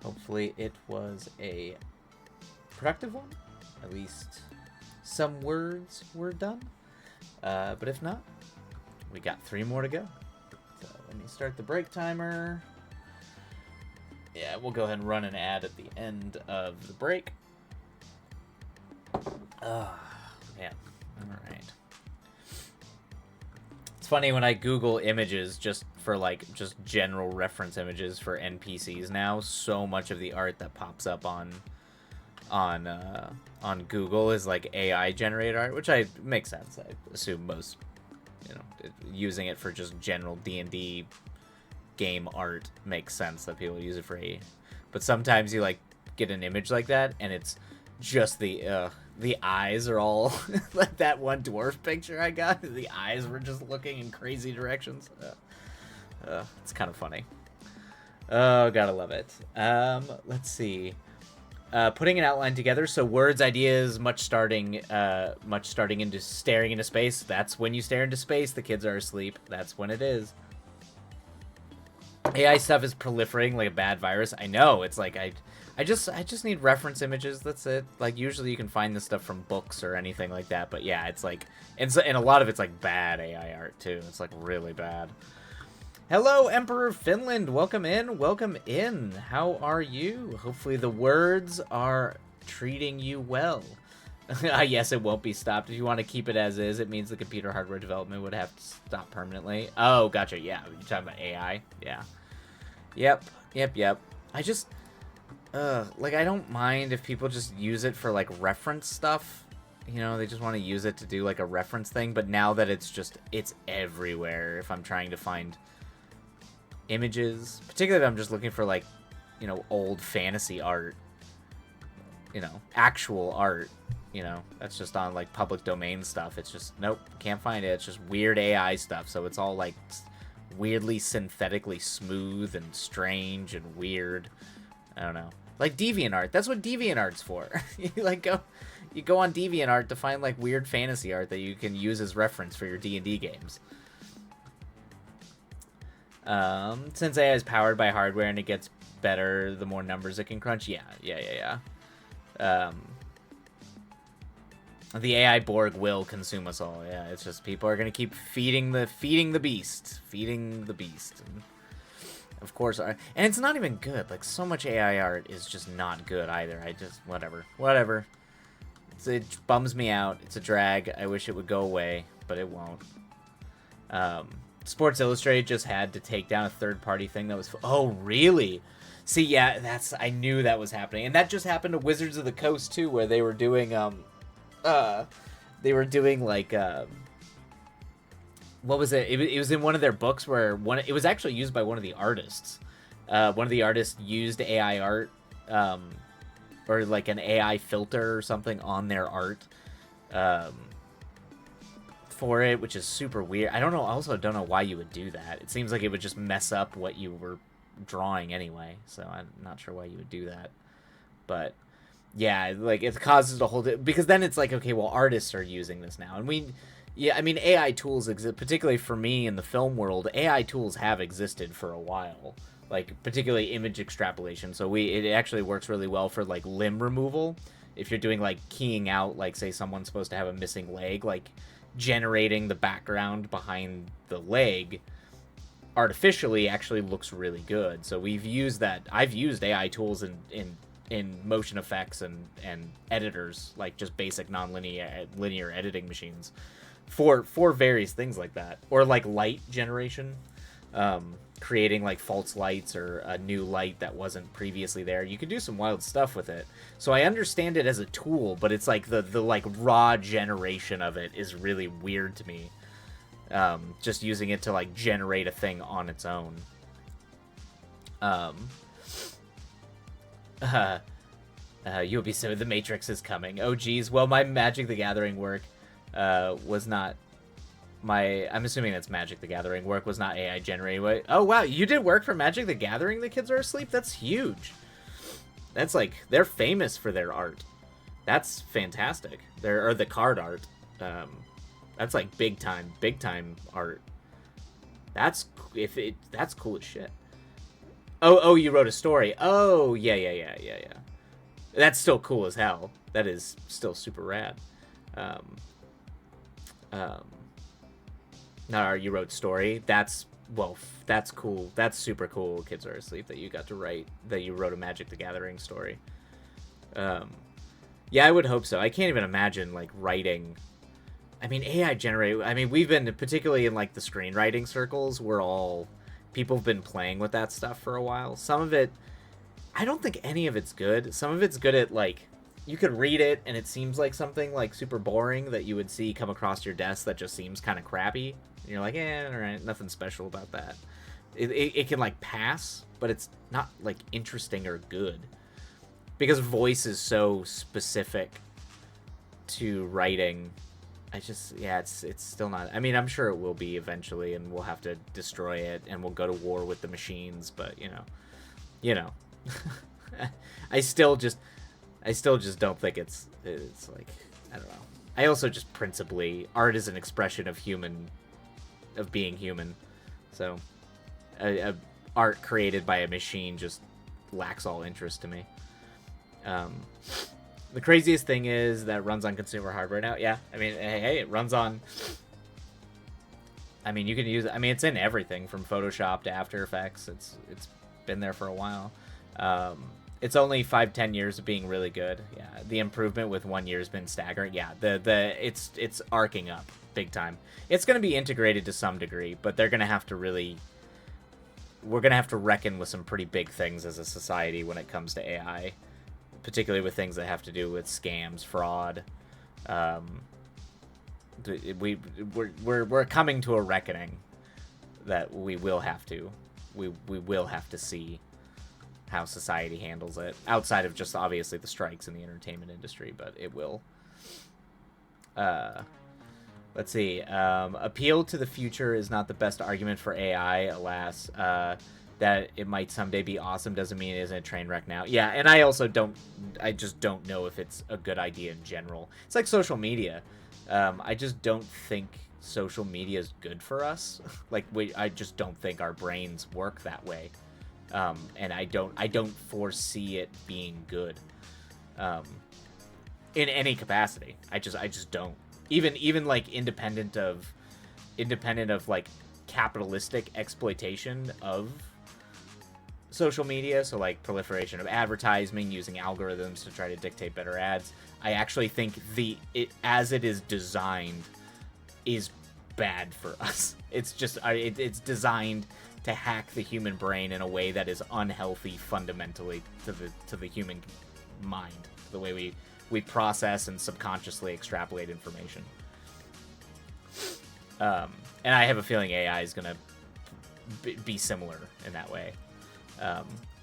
Hopefully it was a productive one. At least some words were done. But if not, we got 3 more to go. So let me start the break timer. Yeah, we'll go ahead and run an ad at the end of the break. Man. All right. It's funny when I Google images just for just general reference images for NPCs now, so much of the art that pops up on Google is like AI generated art, which makes sense. I assume most, using it for just general D&D game art makes sense that people use it for AI. But sometimes you get an image like that and it's just the eyes are all like that one dwarf picture I got. The eyes were just looking in crazy directions. It's kind of funny. Oh, gotta love it. Let's see. Putting an outline together, so words, ideas, much starting into staring into space. That's when you stare into space. The kids are asleep. That's when it is. AI stuff is proliferating like a bad virus. I know. It's like I just need reference images. That's it. Like usually you can find this stuff from books or anything like that. But yeah, it's like and a lot of it's like bad AI art too. It's like really bad. Hello, Emperor Finland. Welcome in. Welcome in. How are you? Hopefully the words are treating you well. Yes, it won't be stopped. If you want to keep it as is, it means the computer hardware development would have to stop permanently. Oh, gotcha. Yeah, you're talking about AI. Yeah. Yep. I just, I don't mind if people just use it for, reference stuff. They just want to use it to do, a reference thing. But now that it's everywhere, if I'm trying to find images, particularly if I'm just looking for, old fantasy art, actual art, that's just on, public domain stuff. It's just, nope, can't find it. It's just weird AI stuff. So it's all, weirdly synthetically smooth and strange and weird. I don't know. Like DeviantArt. That's what DeviantArt's for. You go on DeviantArt to find weird fantasy art that you can use as reference for your D&D games. Since AI is powered by hardware and it gets better the more numbers it can crunch. Yeah. The AI Borg will consume us all. Yeah, it's just people are gonna keep feeding the beast. And of course, and it's not even good. So much AI art is just not good either. I just whatever. It bums me out. It's a drag. I wish it would go away, but it won't. Sports Illustrated just had to take down a third-party thing that was. Oh, really? See, yeah, I knew that was happening, and that just happened to Wizards of the Coast too, where they were doing what was it? It was in one of their books where it was actually used by one of the artists. One of the artists used AI art, or an AI filter or something on their art, for it, which is super weird. I also don't know why you would do that. It seems like it would just mess up what you were drawing anyway, so I'm not sure why you would do that. But yeah, it causes a whole because then it's okay, well, artists are using this now, and AI tools exist, particularly for me in the film world. AI tools have existed for a while, particularly image extrapolation. So it actually works really well for limb removal. If you're doing keying out, say someone's supposed to have a missing leg, generating the background behind the leg artificially actually looks really good. So we've used that. I've used AI tools in motion effects and editors, just basic linear editing machines for various things like that, or light generation, creating false lights or a new light that wasn't previously there. You can do some wild stuff with it. So I understand it as a tool, but it's the raw generation of it is really weird to me. Just using it to generate a thing on its own. You'll be so the Matrix is coming. Oh geez. Well, my Magic the Gathering work was not I'm assuming that's Magic the Gathering work was not AI generated. Oh wow, you did work for Magic the Gathering. The kids are asleep. That's huge. That's they're famous for their art. That's fantastic. Or the card art. That's big time art. That's cool as shit. Oh, you wrote a story. Oh, yeah. That's still cool as hell. That is still super rad. Um, um, no, you wrote story. That's cool. That's super cool. Kids Are Asleep that you got to write. That you wrote a Magic the Gathering story. Yeah, I would hope so. I can't even imagine like writing. I mean, AI generate. I mean, we've been particularly in like the screenwriting circles. People have been playing with that stuff for a while. Some of it, I don't think any of it's good. Some of it's good at like, you could read it and it seems like something like super boring that you would see come across your desk that just seems kind of crappy. And you're like, all right, nothing special about that. It can like pass, but it's not like interesting or good because voice is so specific to writing. It's still not. I mean, I'm sure it will be eventually, and we'll have to destroy it, and we'll go to war with the machines. But you know, I still just don't think it's like, I don't know. I also just principally, art is an expression of being human, so art created by a machine just lacks all interest to me. The craziest thing is that runs on consumer hardware now. Yeah, I mean, hey, it runs on. I mean, you can use it. I mean, it's in everything from Photoshop to After Effects. It's been there for a while. It's only 5-10 years of being really good. Yeah, the improvement with 1 year has been staggering. Yeah, it's arcing up big time. It's going to be integrated to some degree, but they're going to have to we're going to have to reckon with some pretty big things as a society when it comes to AI. Particularly with things that have to do with scams, fraud. We're coming to a reckoning that we will have to see how society handles it outside of just obviously the strikes in the entertainment industry, but it will. Let's see. Appeal to the future is not the best argument for AI, alas. That it might someday be awesome doesn't mean it isn't a train wreck now. Yeah, and I just don't know if it's a good idea in general. It's like social media. I just don't think social media is good for us. I just don't think our brains work that way. And I don't foresee it being good. In any capacity. I just don't. Even like independent of like capitalistic exploitation of social media, so like proliferation of advertising using algorithms to try to dictate better ads. I actually think as it is designed is bad for us. It's just it's designed to hack the human brain in a way that is unhealthy fundamentally to the human mind, the way we process and subconsciously extrapolate information. And I have a feeling AI is going to be similar in that way.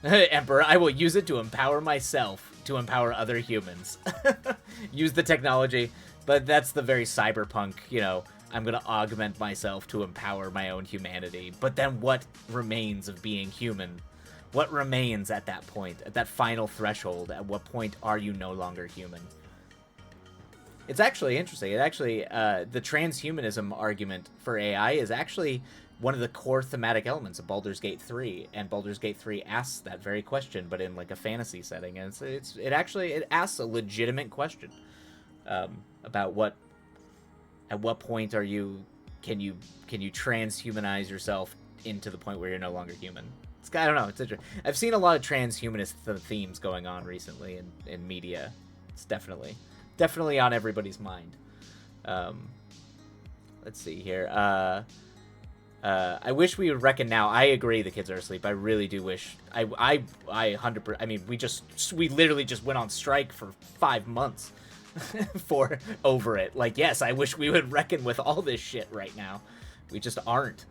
Emperor, I will use it to empower myself, to empower other humans. Use the technology, but that's the very cyberpunk, I'm going to augment myself to empower my own humanity. But then what remains of being human? What remains at that point, at that final threshold? At what point are you no longer human? It's actually interesting. The transhumanism argument for AI is actually one of the core thematic elements of Baldur's Gate 3, and Baldur's Gate 3 asks that very question, but in like a fantasy setting, and it asks a legitimate question about at what point can you transhumanize yourself into the point where you're no longer human. I don't know. It's interesting. I've seen a lot of transhumanist themes going on recently in media. It's definitely on everybody's mind. Let's see here. I wish we would reckon now. I agree the kids are asleep. I really do wish. I 100%. I mean, we literally just went on strike for 5 months over it. Like, yes, I wish we would reckon with all this shit right now. We just aren't.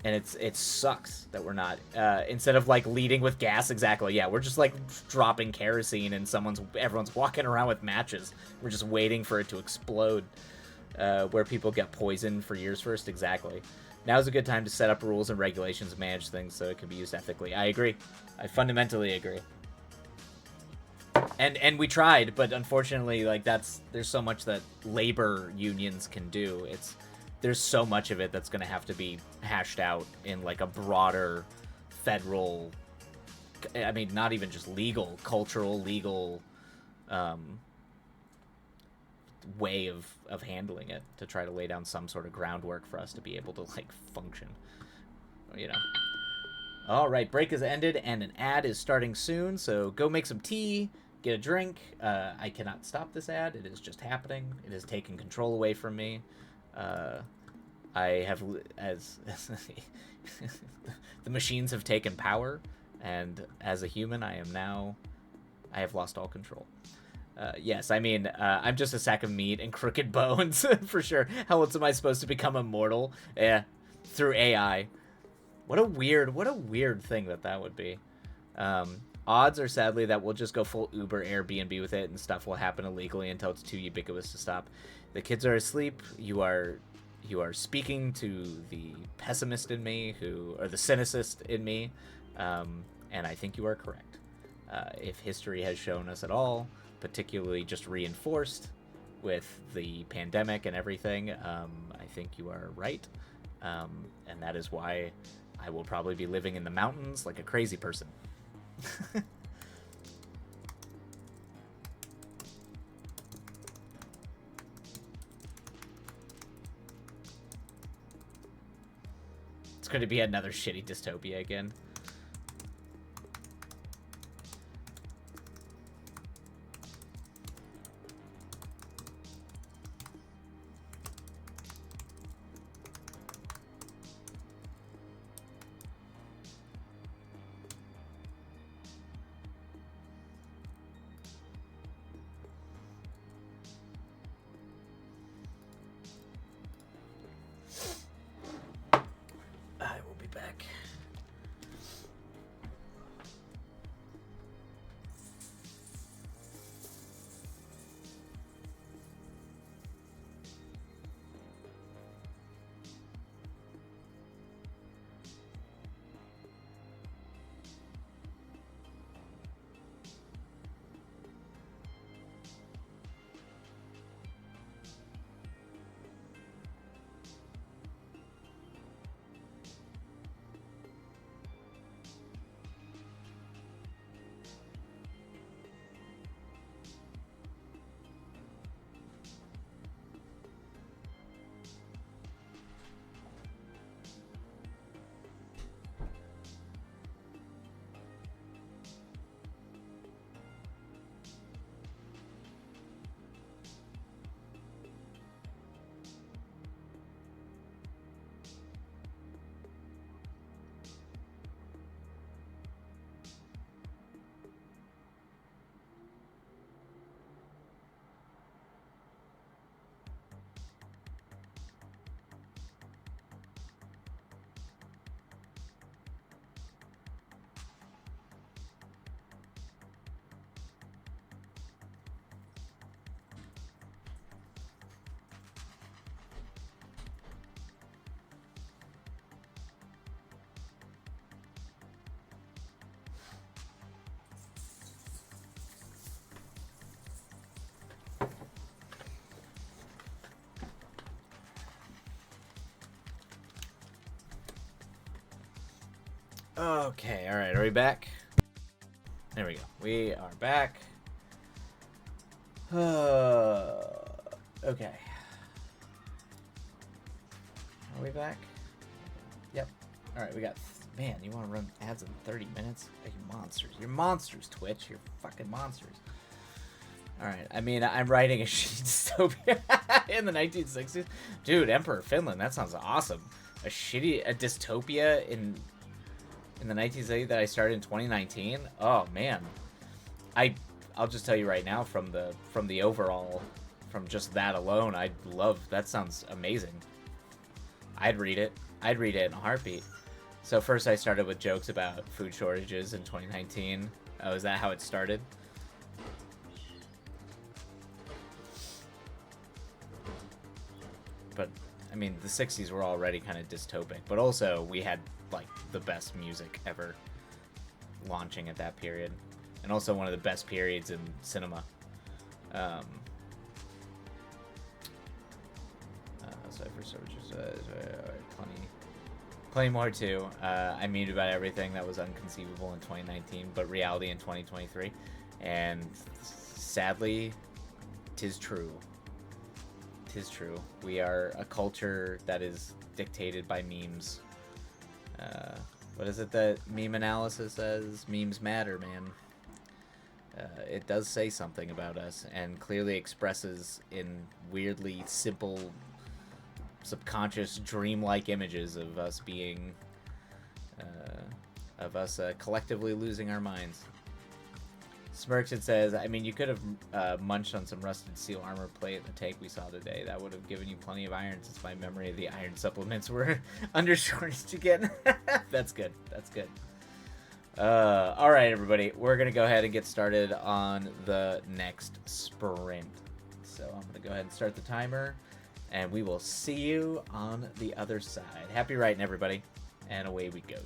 And it sucks that we're not. Instead of like leading with gas, exactly. Yeah, we're just like dropping kerosene and everyone's walking around with matches. We're just waiting for it to explode. Where people get poisoned for years first. Exactly. Now's a good time to set up rules and regulations and manage things so it can be used ethically. I agree. I fundamentally agree. And we tried, but unfortunately, like there's so much that labor unions can do. there's so much of it that's going to have to be hashed out in like a broader federal, I mean, not even just legal, cultural, legal way of handling it, to try to lay down some sort of groundwork for us to be able to like function, you know. All right, break has ended and an ad is starting soon, so go make some tea, get a drink. I cannot stop this ad. It is just happening. It is taking control away from me. I have, as the machines have taken power, and as a human, I have lost all control. Yes, I mean, I'm just a sack of meat and crooked bones, for sure. How else am I supposed to become immortal? Yeah, through AI. What a weird thing that would be. Odds are sadly that we'll just go full Uber Airbnb with it, and stuff will happen illegally until it's too ubiquitous to stop. The kids are asleep. You are speaking to the pessimist in me, or the cynicist in me, and I think you are correct. If history has shown us at all, particularly just reinforced with the pandemic and everything, I think you are right, and that is why I will probably be living in the mountains like a crazy person. It's going to be another shitty dystopia again. Okay, alright, are we back? There we go. We are back. Okay. Are we back? Yep. Alright, we got... Man, you want to run ads in 30 minutes? You monsters. You're monsters, Twitch. You're fucking monsters. Alright, I mean, I'm writing a shitty dystopia in the 1960s. Dude, Emperor Finland, that sounds awesome. A dystopia in the 1980s that I started in 2019. Oh man, I'll just tell you right now, from the overall, from just that alone, I'd love. That sounds amazing. I'd read it in a heartbeat. So first I started with jokes about food shortages in 2019. Oh, is that how it started? But I mean, the 60s were already kind of dystopic, but also we had like the best music ever launching at that period, and also one of the best periods in cinema. So I so just plenty more too. I memed about everything that was unconceivable in 2019, but reality in 2023, and sadly, 'tis true. 'Tis true. We are a culture that is dictated by memes. What is it that meme analysis says? Memes matter, man. It does say something about us, and clearly expresses in weirdly simple, subconscious, dreamlike images of us being, collectively losing our minds. Smirchin says, I mean, you could have munched on some rusted steel armor plate in the tank we saw today. That would have given you plenty of iron, since my memory of the iron supplements were under shortage again. That's good. That's good. All right, everybody. We're going to go ahead and get started on the next sprint. So I'm going to go ahead and start the timer, and we will see you on the other side. Happy writing, everybody. And away we go.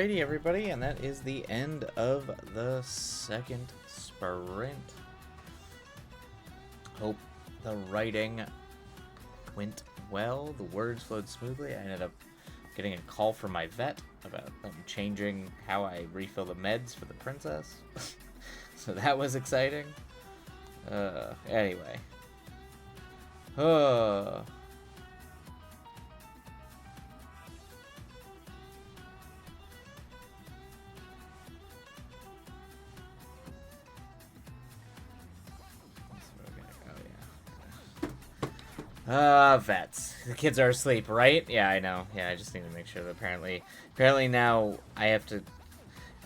Alrighty, everybody, and that is the end of the second sprint. Hope the writing went well. The words flowed smoothly. I ended up getting a call from my vet about changing how I refill the meds for the princess. So that was exciting. Anyway. Vets. The kids are asleep, right? Yeah, I know. Yeah, I just need to make sure that apparently now I have to...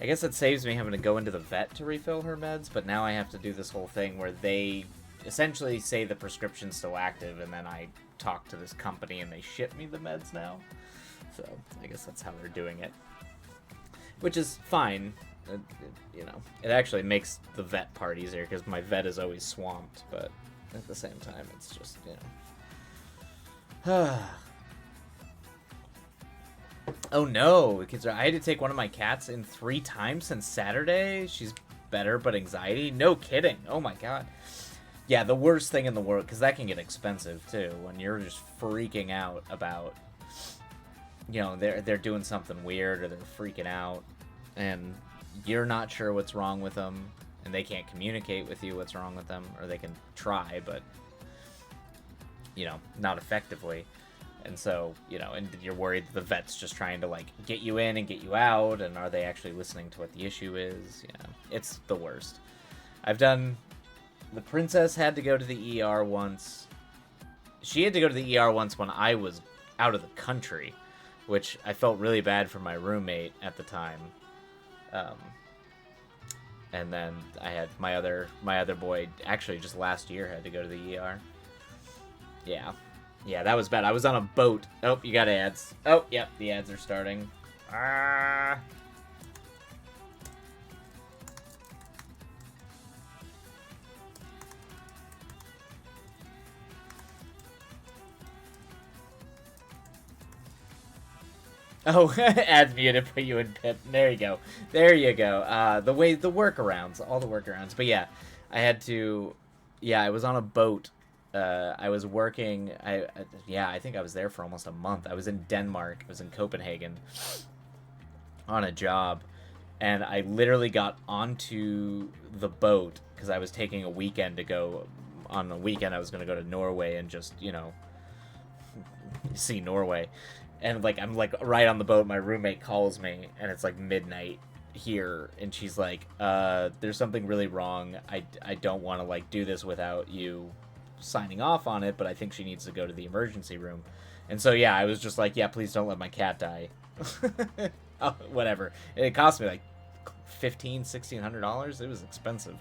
I guess it saves me having to go into the vet to refill her meds, but now I have to do this whole thing where they essentially say the prescription's still active, and then I talk to this company and they ship me the meds now. So, I guess that's how they're doing it. Which is fine. You know, it actually makes the vet part easier, because my vet is always swamped, but at the same time, it's just, you know... Oh no, kids! I had to take one of my cats in 3 times since Saturday. She's better, but anxiety? No kidding. Oh my god. Yeah, the worst thing in the world, because that can get expensive too, when you're just freaking out about, you know, they're doing something weird, or they're freaking out, and you're not sure what's wrong with them, and they can't communicate with you what's wrong with them, or they can try, but, you know, not effectively. And so, you know, and you're worried that the vet's just trying to, like, get you in and get you out, and are they actually listening to what the issue is? Yeah, it's the worst. I've done... The princess had to go to the ER once. She had to go to the ER once when I was out of the country, which I felt really bad for my roommate at the time. And then I had my other boy, actually just last year, had to go to the ER. Yeah. Yeah, that was bad. I was on a boat. Oh, you got ads. Oh, yep, the ads are starting. Ah. Oh, ads muted, put you in pip. There you go. There you go. The workarounds, all the workarounds. But yeah, I had to. Yeah, I was on a boat. I was working. I think I was there for almost a month. I was in Denmark. I was in Copenhagen on a job, and I literally got onto the boat because I was taking a weekend to go. On a weekend, I was going to go to Norway and just, you know, see Norway. And like I'm like right on the boat. My roommate calls me, and it's like midnight here, and she's like, "There's something really wrong. I don't want to like do this without you signing off on it, but I think she needs to go to the emergency room." And so yeah, I was just like, yeah, please don't let my cat die. Oh, whatever. It cost me like $1,600. It was expensive.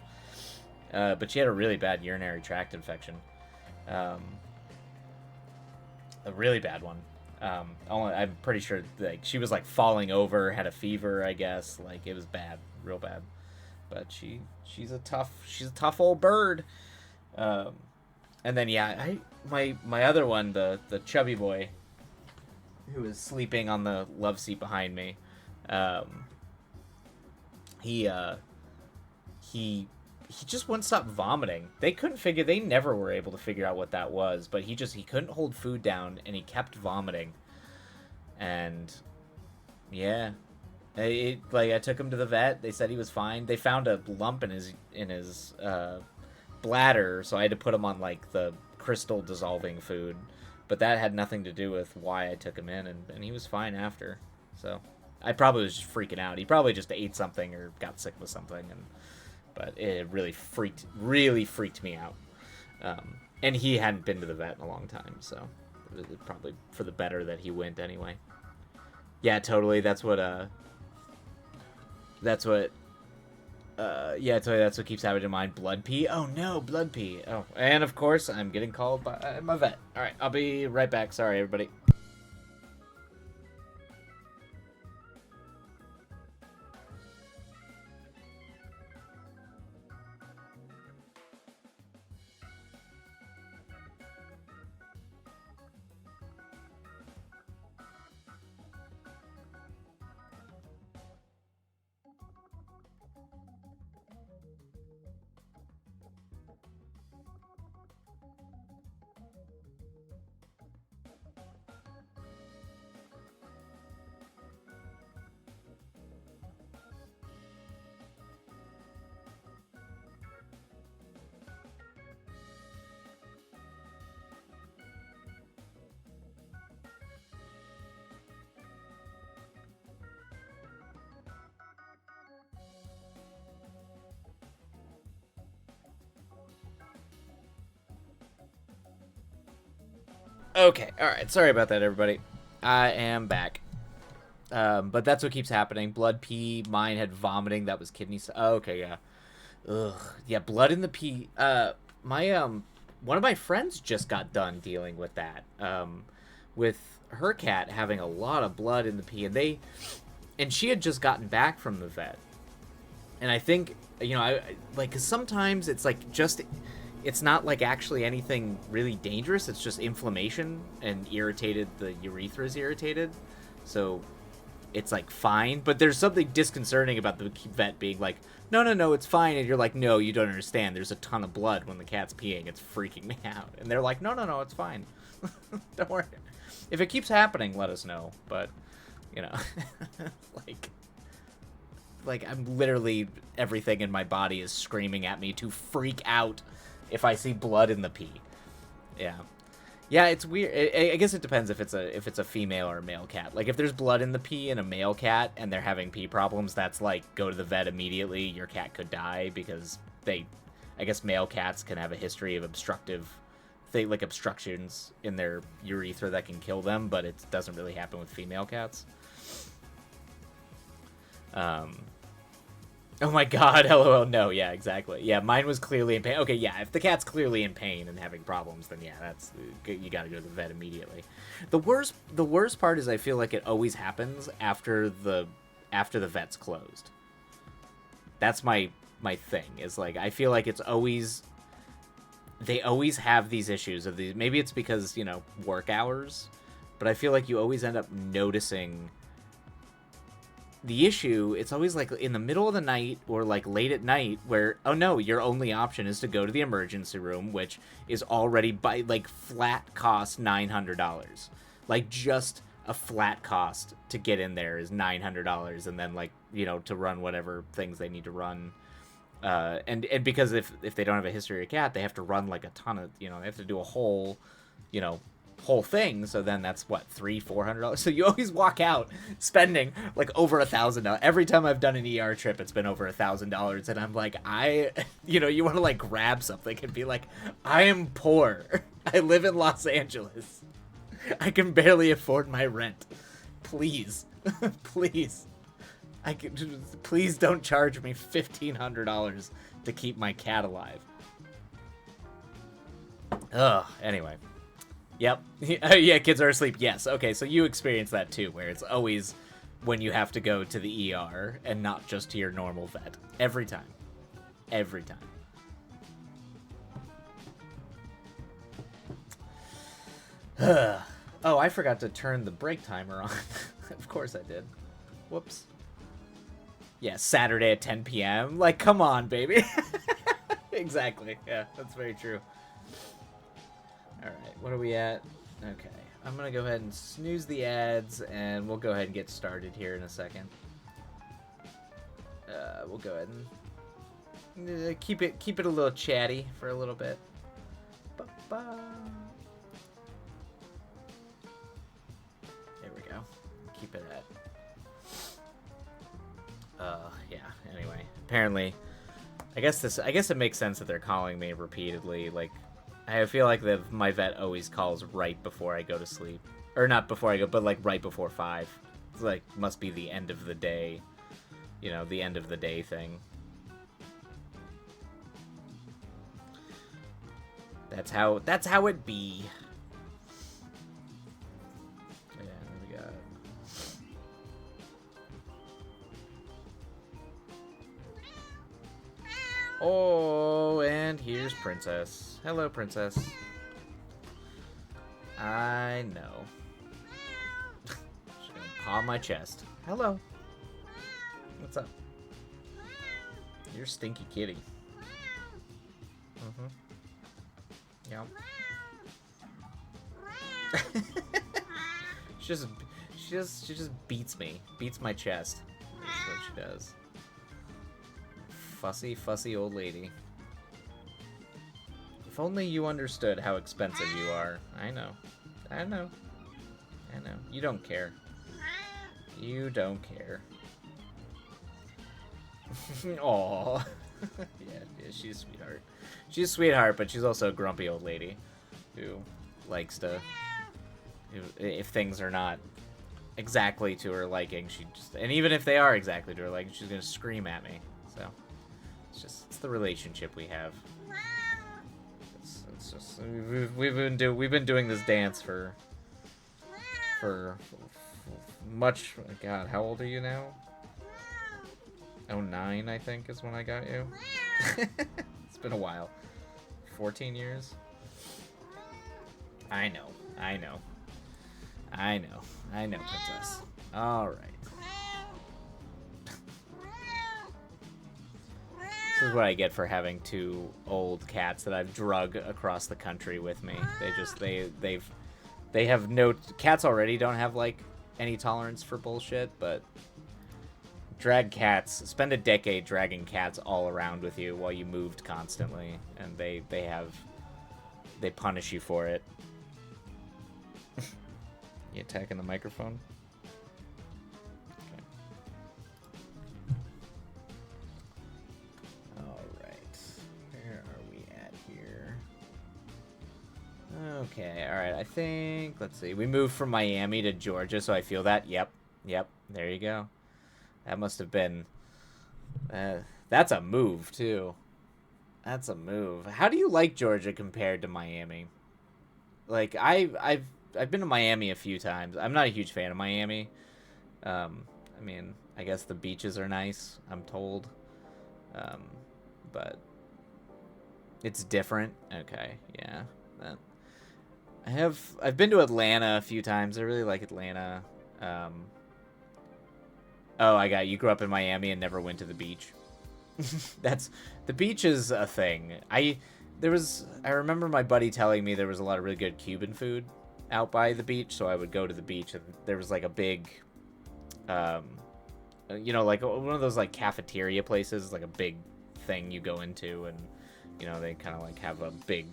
But she had a really bad urinary tract infection. A really bad one. I'm pretty sure like she was like falling over, had a fever, I guess. Like it was bad, real bad. But she's a tough old bird. And then yeah, my other one, the chubby boy, who is sleeping on the love seat behind me, he just wouldn't stop vomiting. They never were able to figure out what that was, but he couldn't hold food down, and he kept vomiting. And yeah, I took him to the vet. They said he was fine. They found a lump in his bladder, so I had to put him on like the crystal dissolving food, but that had nothing to do with why I took him in, and he was fine after. So I probably was just freaking out. He probably just ate something or got sick with something, but it really freaked me out. And he hadn't been to the vet in a long time, so it was probably for the better that he went anyway. Yeah, totally. That's what yeah, that's what keeps happening in mind. Blood pee? Oh no, blood pee. Oh, and of course, I'm getting called by my vet. Alright, I'll be right back. Sorry, everybody. Okay, alright. Sorry about that, everybody. I am back. But that's what keeps happening. Blood, pee, mine had vomiting. That was kidney stuff. Oh, okay, yeah. Ugh. Yeah, blood in the pee. One of my friends just got done dealing with that. With her cat having a lot of blood in the pee. And she had just gotten back from the vet. And I think, you know, cause sometimes it's like it's not like actually anything really dangerous. It's just inflammation and irritated. The urethra is irritated. So it's like fine. But there's something disconcerting about the vet being like, no, it's fine. And you're like, no, you don't understand. There's a ton of blood when the cat's peeing. It's freaking me out. And they're like, no, it's fine. Don't worry. If it keeps happening, let us know. But, you know, like I'm literally, everything in my body is screaming at me to freak out if I see blood in the pee. Yeah, it's weird. I guess it depends if it's a female or a male cat. Like if there's blood in the pee in a male cat and they're having pee problems, that's like go to the vet immediately. Your cat could die because I guess male cats can have a history of obstructions in their urethra that can kill them, but it doesn't really happen with female cats. Oh my god, lol, no, yeah, exactly. Yeah, mine was clearly in pain. Okay, yeah, if the cat's clearly in pain and having problems, then yeah, you gotta go to the vet immediately. The worst part is I feel like it always happens after the vet's closed. That's my thing, is like, I feel like they always have these issues of these, maybe it's because, you know, work hours, but I feel like you always end up noticing the issue. It's always like in the middle of the night or like late at night where, oh no, your only option is to go to the emergency room, which is already by like flat cost $900. Like just a flat cost to get in there is $900, and then like, you know, to run whatever things they need to run. And because if they don't have a history of cat, they have to run like a ton of, you know, they have to do a whole thing. So then that's what, $300-$400. So you always walk out spending like over $1,000. Every time I've done an ER trip, it's been over $1,000. And I'm like, you want to like grab something and be like, I am poor. I live in Los Angeles. I can barely afford my rent. Please, please. Please don't charge me $1,500 to keep my cat alive. Ugh, anyway. Yep. Yeah, kids are asleep. Yes. Okay, so you experience that too, where it's always when you have to go to the ER and not just to your normal vet. Every time. Every time. Oh, I forgot to turn the break timer on. Of course I did. Whoops. Yeah, Saturday at 10 p.m. Like, come on, baby. Exactly. Yeah, that's very true. Alright, what are we at? Okay, I'm gonna go ahead and snooze the ads, and we'll go ahead and get started here in a second. We'll go ahead and keep it a little chatty for a little bit. Ba-ba. There we go. Keep it at. Yeah. Anyway, apparently, I guess it makes sense that they're calling me repeatedly. Like, I feel like my vet always calls right before I go to sleep. Or not before I go, but like right before 5. It's like, must be the end of the day. You know, the end of the day thing. That's how it be. Yeah, we got. Oh, and here's Princess. Hello, Princess. I know. She's gonna paw my chest. Hello. What's up? You're Stinky Kitty. Mm-hmm. Yep. she just beats me. Beats my chest. That's what she does. Fussy old lady. If only you understood how expensive you are. I know. You don't care. You don't care. Aww. Yeah, she's a sweetheart. She's a sweetheart, but she's also a grumpy old lady who likes to If things are not exactly to her liking, and even if they are exactly to her liking, she's gonna scream at me. So it's the relationship we have. It's just we've been doing this dance for much. God, how old are you now? Oh, 9, I think, is when I got you. It's been a while. 14 years? I know, princess. Alright. This is what I get for having 2 old cats that I've drug across the country with me. They have no... Cats already don't have, like, any tolerance for bullshit, but... Spend a decade dragging cats all around with you while you moved constantly, and they punish you for it. You attacking the microphone? Okay. Alright. Where are we at here? Okay, alright, I think... Let's see. We moved from Miami to Georgia, so I feel that. Yep. There you go. That must have been... that's a move, too. That's a move. How do you like Georgia compared to Miami? Like, I've been to Miami a few times. I'm not a huge fan of Miami. I mean, I guess the beaches are nice, I'm told. But it's different. Okay, yeah. I've been to Atlanta a few times. I really like Atlanta. Oh, I got you. Grew up in Miami and never went to the beach. The beach is a thing. I remember my buddy telling me there was a lot of really good Cuban food out by the beach, so I would go to the beach, and there was like a big, like one of those like cafeteria places, like a big thing you go into, and they kind of like have a big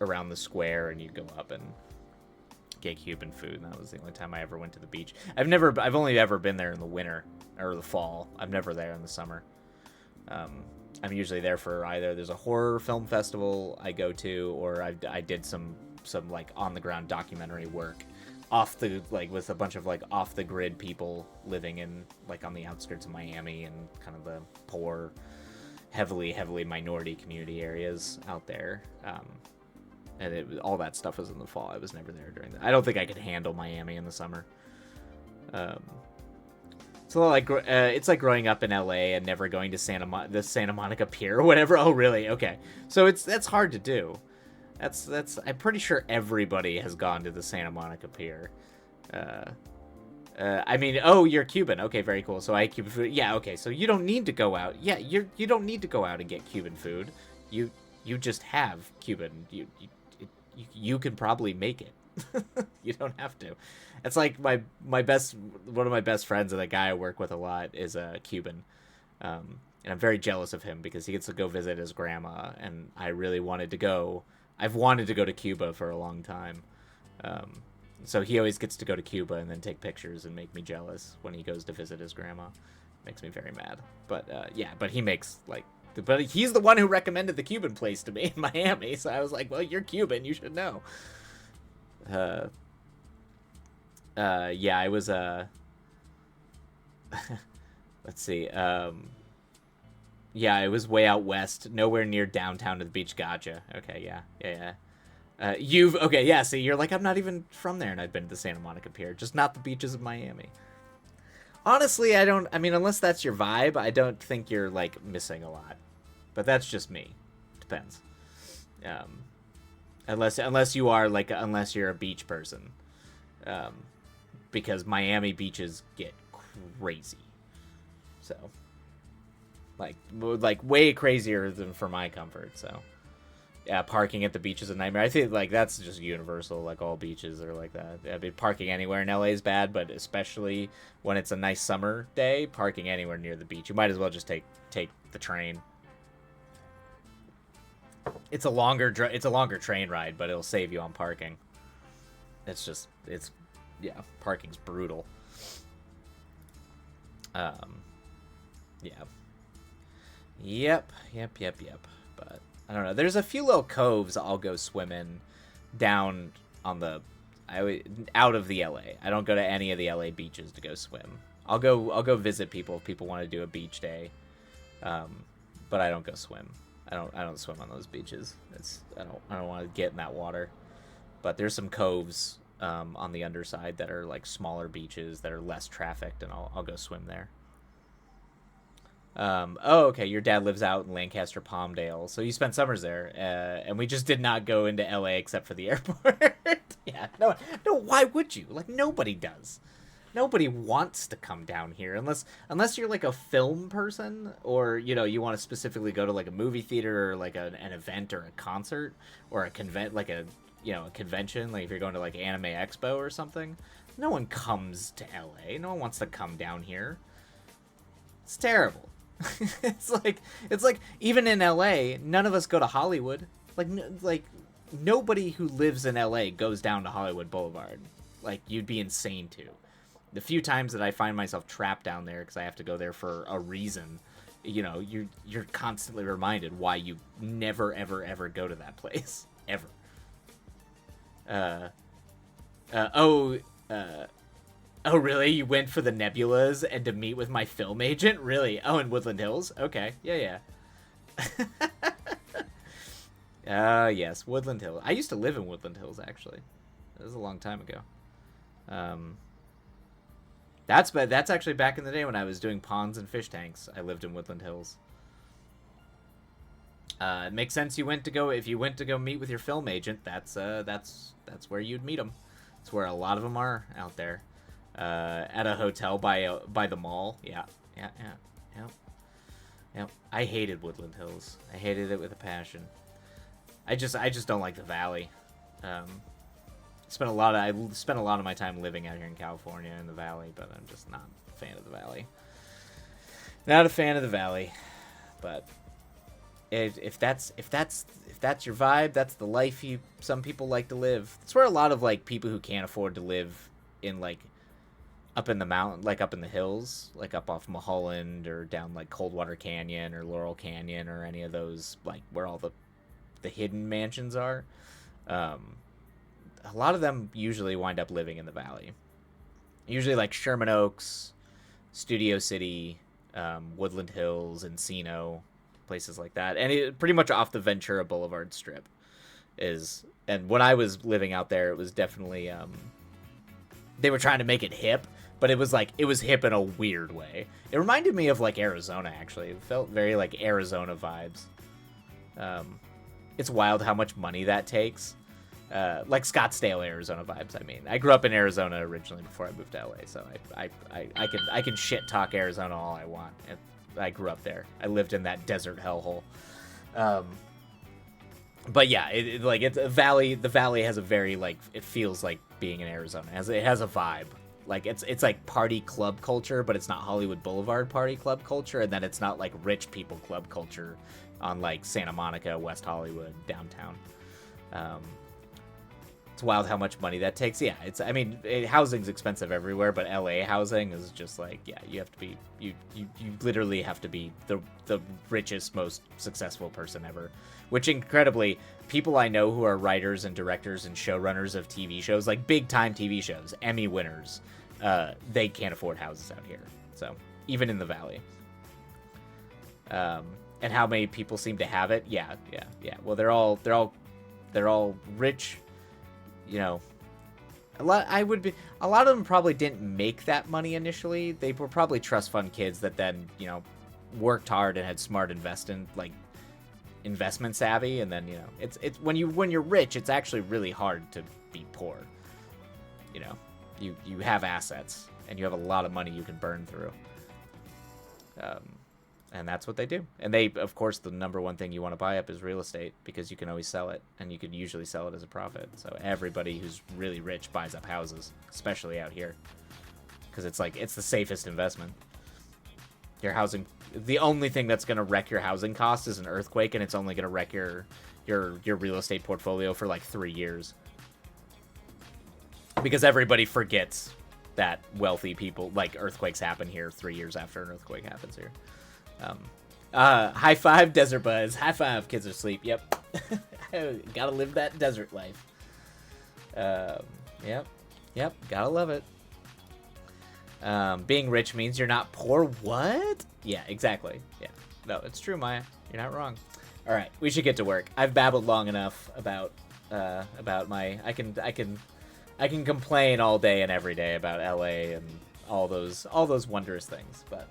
around the square, and you go up and get Cuban food, and that was the only time I ever went to the beach. I've only ever been there in the winter or the fall. I'm never there in the summer. I'm usually there for either there's a horror film festival I go to, or I did some like on the ground documentary work with a bunch of like off the grid people living in like on the outskirts of Miami and kind of the poor, heavily minority community areas out there. And all that stuff was in the fall. I was never there during that. I don't think I could handle Miami in the summer. It's a lot like it's like growing up in LA and never going to the Santa Monica Pier or whatever. Oh, really? Okay. So that's hard to do. I'm pretty sure everybody has gone to the Santa Monica Pier. I mean, oh, you're Cuban. Okay, very cool. So I eat Cuban food. Yeah, okay. So you don't need to go out. Yeah, you don't need to go out and get Cuban food. You just have Cuban. You can probably make it. You don't have to. It's like one of my best friends and a guy I work with a lot is a Cuban, and I'm very jealous of him because he gets to go visit his grandma, and I really wanted to go. I've wanted to go to Cuba for a long time, so he always gets to go to Cuba and then take pictures and make me jealous when he goes to visit his grandma. Makes me very mad. But but he makes like. But he's the one who recommended the Cuban place to me in Miami, so I was like, well, you're Cuban, you should know. Yeah, I was, let's see, yeah, it was way out west, nowhere near downtown to the beach. Gotcha. Okay, yeah. Okay, yeah, see, you're like, I'm not even from there, and I've been to the Santa Monica Pier, just not the beaches of Miami. Honestly, I mean, unless that's your vibe, I don't think you're, like, missing a lot. But that's just me. Depends. Unless you are, like, unless you're a beach person. Because Miami beaches get crazy. So. Like way crazier than for my comfort, so. Yeah, parking at the beach is a nightmare. I think, like, that's just universal. Like, all beaches are like that. I mean, parking anywhere in LA is bad, but especially when it's a nice summer day, parking anywhere near the beach. You might as well just take the train. It's a longer train ride, but it'll save you on parking. Yeah, parking's brutal. Yeah. Yep. But I don't know. There's a few little coves I'll go swimming down on the. out of the LA. I don't go to any of the LA beaches to go swim. I'll go visit people if people want to do a beach day. But I don't go swim. I don't swim on those beaches. I don't want to get in that water. But there's some coves on the underside that are like smaller beaches that are less trafficked, and I'll go swim there. Oh, okay. Your dad lives out in Lancaster, Palmdale, so you spent summers there, and we just did not go into LA except for the airport. Yeah, no. Why would you? Like, nobody does. Nobody wants to come down here unless you're like a film person, or you want to specifically go to like a movie theater or like an event or a concert or a a convention, like if you're going to like Anime Expo or something. No one comes to LA. No one wants to come down here. It's terrible. It's like even in LA, none of us go to Hollywood. Like nobody who lives in LA goes down to Hollywood Boulevard. Like, you'd be insane to. The few times that I find myself trapped down there because I have to go there for a reason, you're constantly reminded why you never ever ever go to that place ever. Oh, really? You went for the Nebulas and to meet with my film agent? Really? Oh, in Woodland Hills? Okay. Yeah. Yes, Woodland Hills. I used to live in Woodland Hills, actually. That was a long time ago. That's actually back in the day when I was doing ponds and fish tanks. I lived in Woodland Hills. It makes sense if you went to go meet with your film agent, that's where you'd meet them. It's where a lot of them are out there. At a hotel by the mall. Yeah. I hated Woodland Hills. I hated it with a passion. I just don't like the valley. I spent a lot of my time living out here in California in the valley, but I'm just not a fan of the valley. Not a fan of the valley. But if that's your vibe, that's the life some people like to live. It's where a lot of like people who can't afford to live in like up in the mountain, like up in the hills, like up off Mulholland or down like Coldwater Canyon or Laurel Canyon or any of those, like where all the hidden mansions are. A lot of them usually wind up living in the valley. Usually like Sherman Oaks, Studio City, Woodland Hills, Encino, places like that. And pretty much off the Ventura Boulevard strip and when I was living out there, it was definitely, they were trying to make it hip, but it was hip in a weird way. It reminded me of like Arizona, actually. It felt very like Arizona vibes. It's wild how much money that takes. Like Scottsdale, Arizona vibes. I mean, I grew up in Arizona originally before I moved to LA, so I can shit talk Arizona all I want. I grew up there. I lived in that desert hellhole. But yeah, it's a valley. The valley has a very like, it feels like being in Arizona. It has a vibe. Like it's like party club culture, but it's not Hollywood Boulevard party club culture, and then it's not like rich people club culture on like Santa Monica, West Hollywood, downtown. It's wild how much money that takes. Yeah, housing's expensive everywhere, but LA housing is just like, yeah, you have to be, you literally have to be the richest, most successful person ever. Which incredibly, people I know who are writers and directors and showrunners of TV shows, like big time TV shows, Emmy winners, they can't afford houses out here. So even in the valley. And how many people seem to have it? Yeah. Well, they're all rich. A lot of them probably didn't make that money initially. They were probably trust fund kids that then, worked hard and had smart investment savvy, and then, it's when you're rich, it's actually really hard to be poor. You have assets and you have a lot of money you can burn through. And that's what they do. And they, of course, the number one thing you want to buy up is real estate, because you can always sell it, and you can usually sell it as a profit. So everybody who's really rich buys up houses, especially out here, because it's the safest investment. Your housing, the only thing that's going to wreck your housing cost is an earthquake, and it's only going to wreck your real estate portfolio for like 3 years. Because everybody forgets that wealthy people, like, earthquakes happen here 3 years after an earthquake happens here. High five, Desert Buzz. High five, kids are asleep. Yep. Gotta live that desert life. Yeah, Yep. Yep. Gotta love it. Being rich means you're not poor. What? Yeah, exactly. Yeah. No, it's true, Maya. You're not wrong. All right, we should get to work. I've babbled long enough about my. I can complain all day and every day about LA and all those wondrous things. But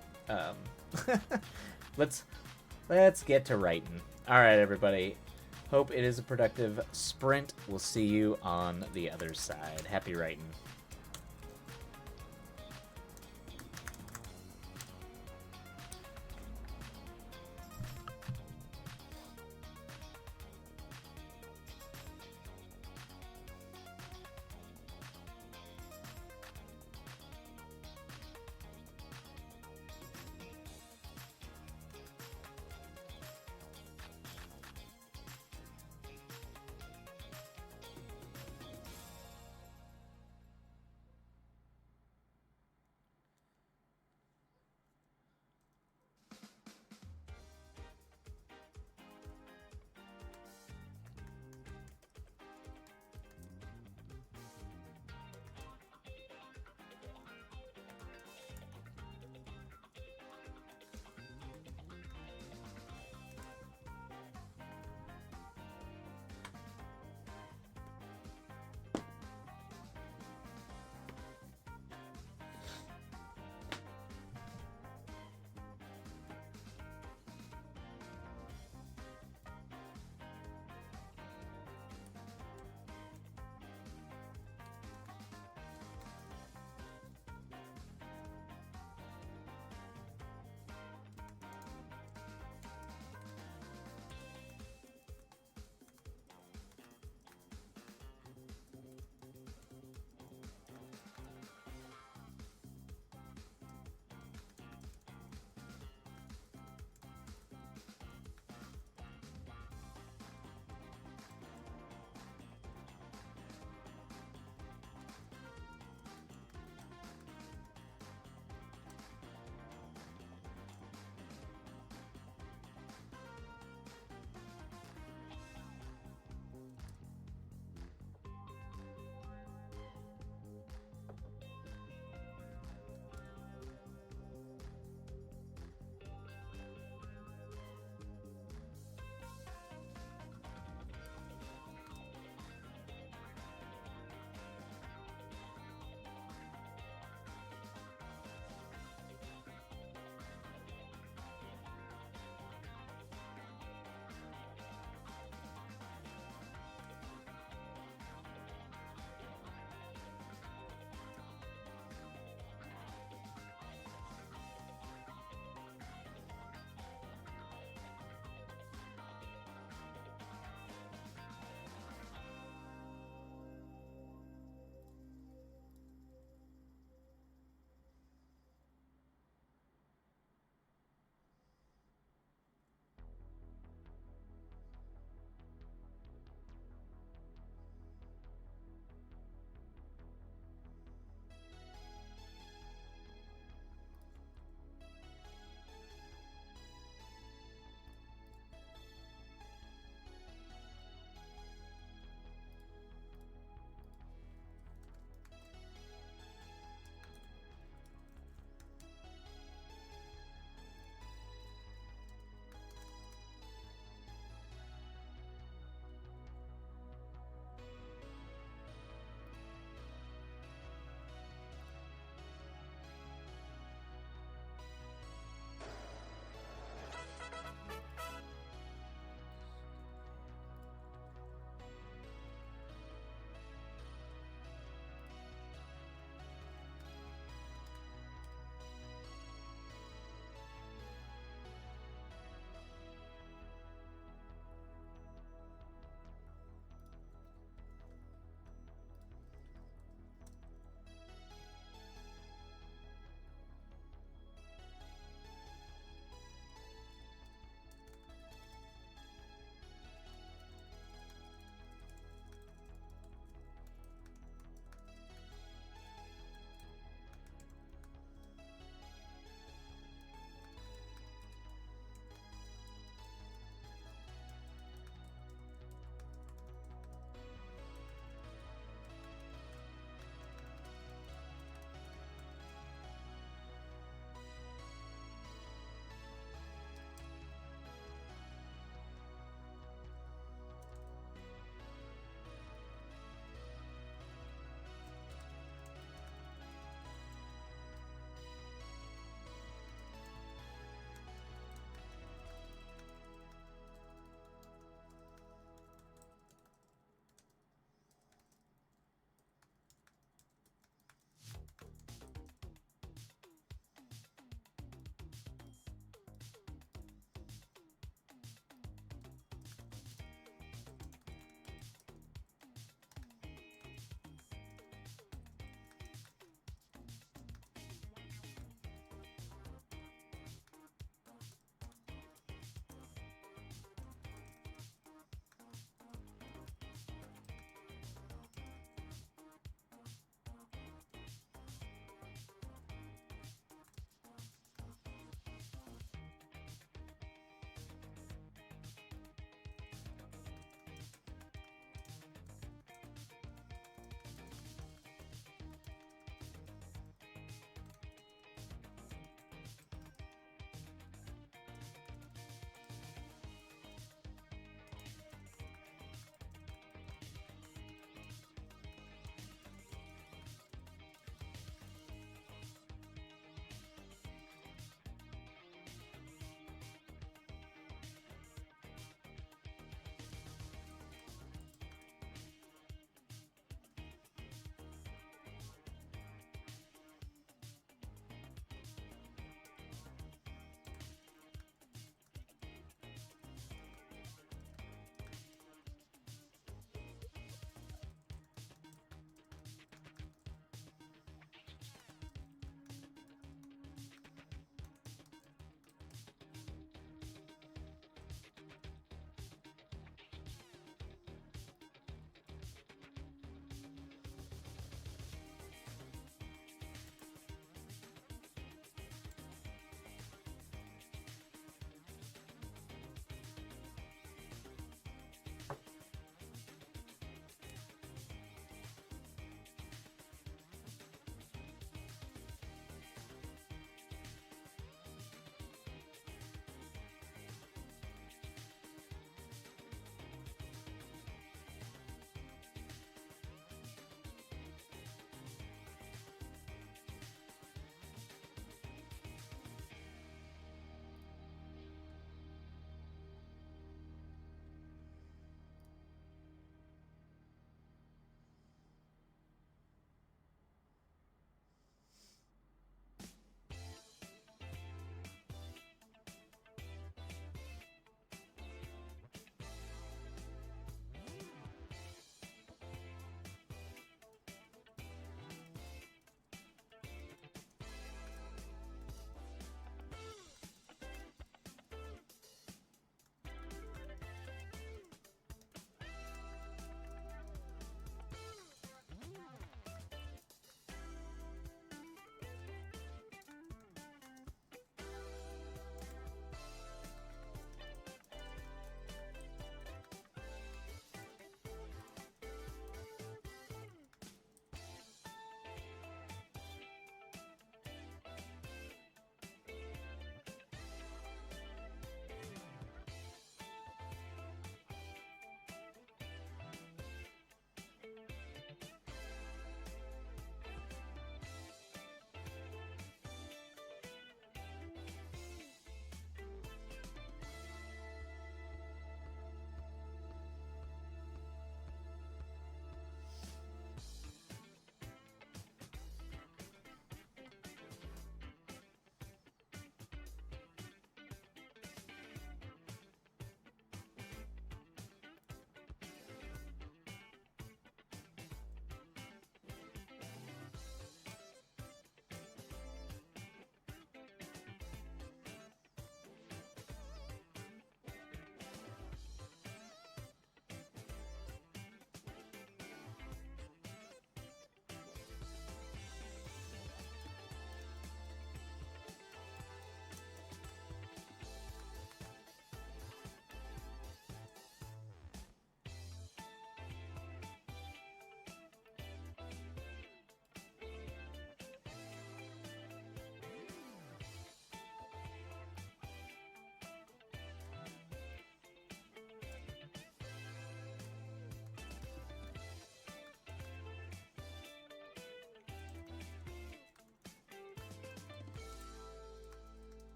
let's get to writing. All right, everybody. Hope it is a productive sprint. We'll see you on the other side. Happy writing.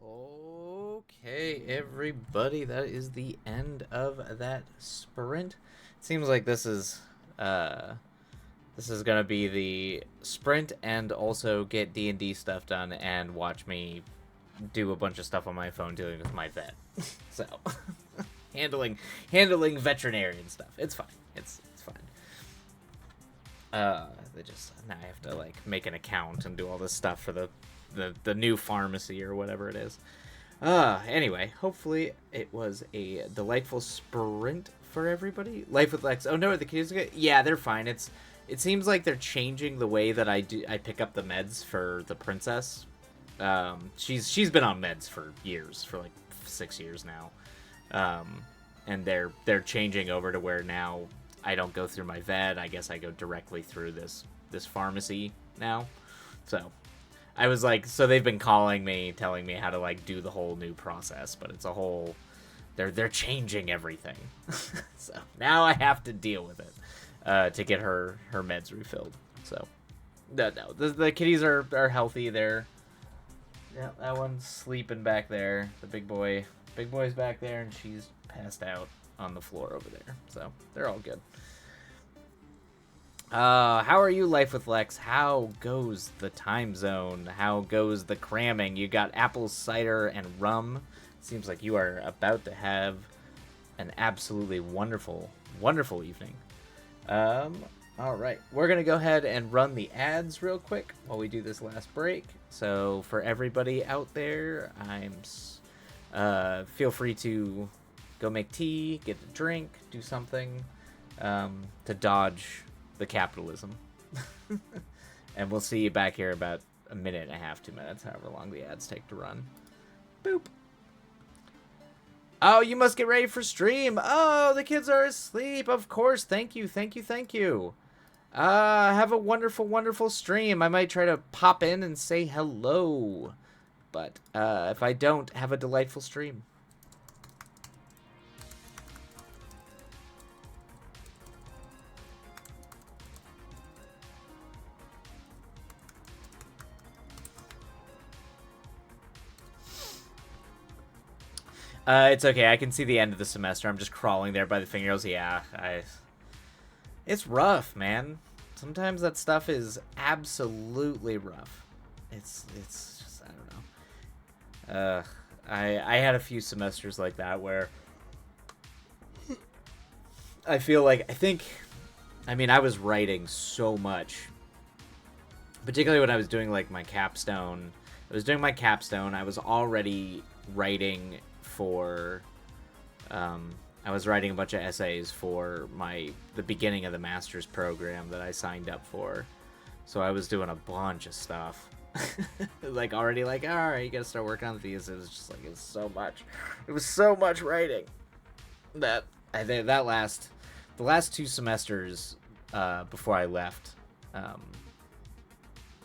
Okay, everybody, that is the end of that sprint. Seems like this is gonna be the sprint and also get D&D stuff done and watch me do a bunch of stuff on my phone dealing with my vet. So handling veterinarian stuff. It's fine. It's fine. They just now I have to like make an account and do all this stuff for the new pharmacy or whatever it is. Anyway, hopefully it was a delightful sprint for everybody. Life with Lex. Oh no, the kids are good. Yeah, they're fine. It seems like they're changing the way that I pick up the meds for the princess. She's been on meds for years, for like 6 years now. And they're changing over to where now I don't go through my vet. I guess I go directly through this pharmacy now. So I was like, so they've been calling me, telling me how to like do the whole new process, but it's a whole they're changing everything. So now I have to deal with it to get her meds refilled. So no, the kitties are healthy. Yeah, that one's sleeping back there. The big boy's back there, and she's passed out on the floor over there. So they're all good. How are you, Life with Lex? How goes the time zone? How goes the cramming? You got apple cider and rum. Seems like you are about to have an absolutely wonderful, wonderful evening. All right, we're gonna go ahead and run the ads real quick while we do this last break. So for everybody out there, feel free to go make tea, get a drink, do something to dodge the capitalism. And we'll see you back here about a minute and a half, 2 minutes, however long the ads take to run. Boop. Oh, you must get ready for stream. Oh, the kids are asleep. Of course. Thank you. Have a wonderful, wonderful stream. I might try to pop in and say hello. But if I don't, have a delightful stream. It's okay. I can see the end of the semester. I'm just crawling there by the fingernails. Yeah, it's rough, man. Sometimes that stuff is absolutely rough. It's just, I don't know. I had a few semesters like that where I feel like I was writing so much, particularly when I was doing like my capstone. I was already writing for I was writing a bunch of essays for the beginning of the master's program that I signed up for. So I was doing a bunch of stuff. Like already like, all right, you gotta start working on these. It was just like, it was so much writing that I think the last 2 semesters before I left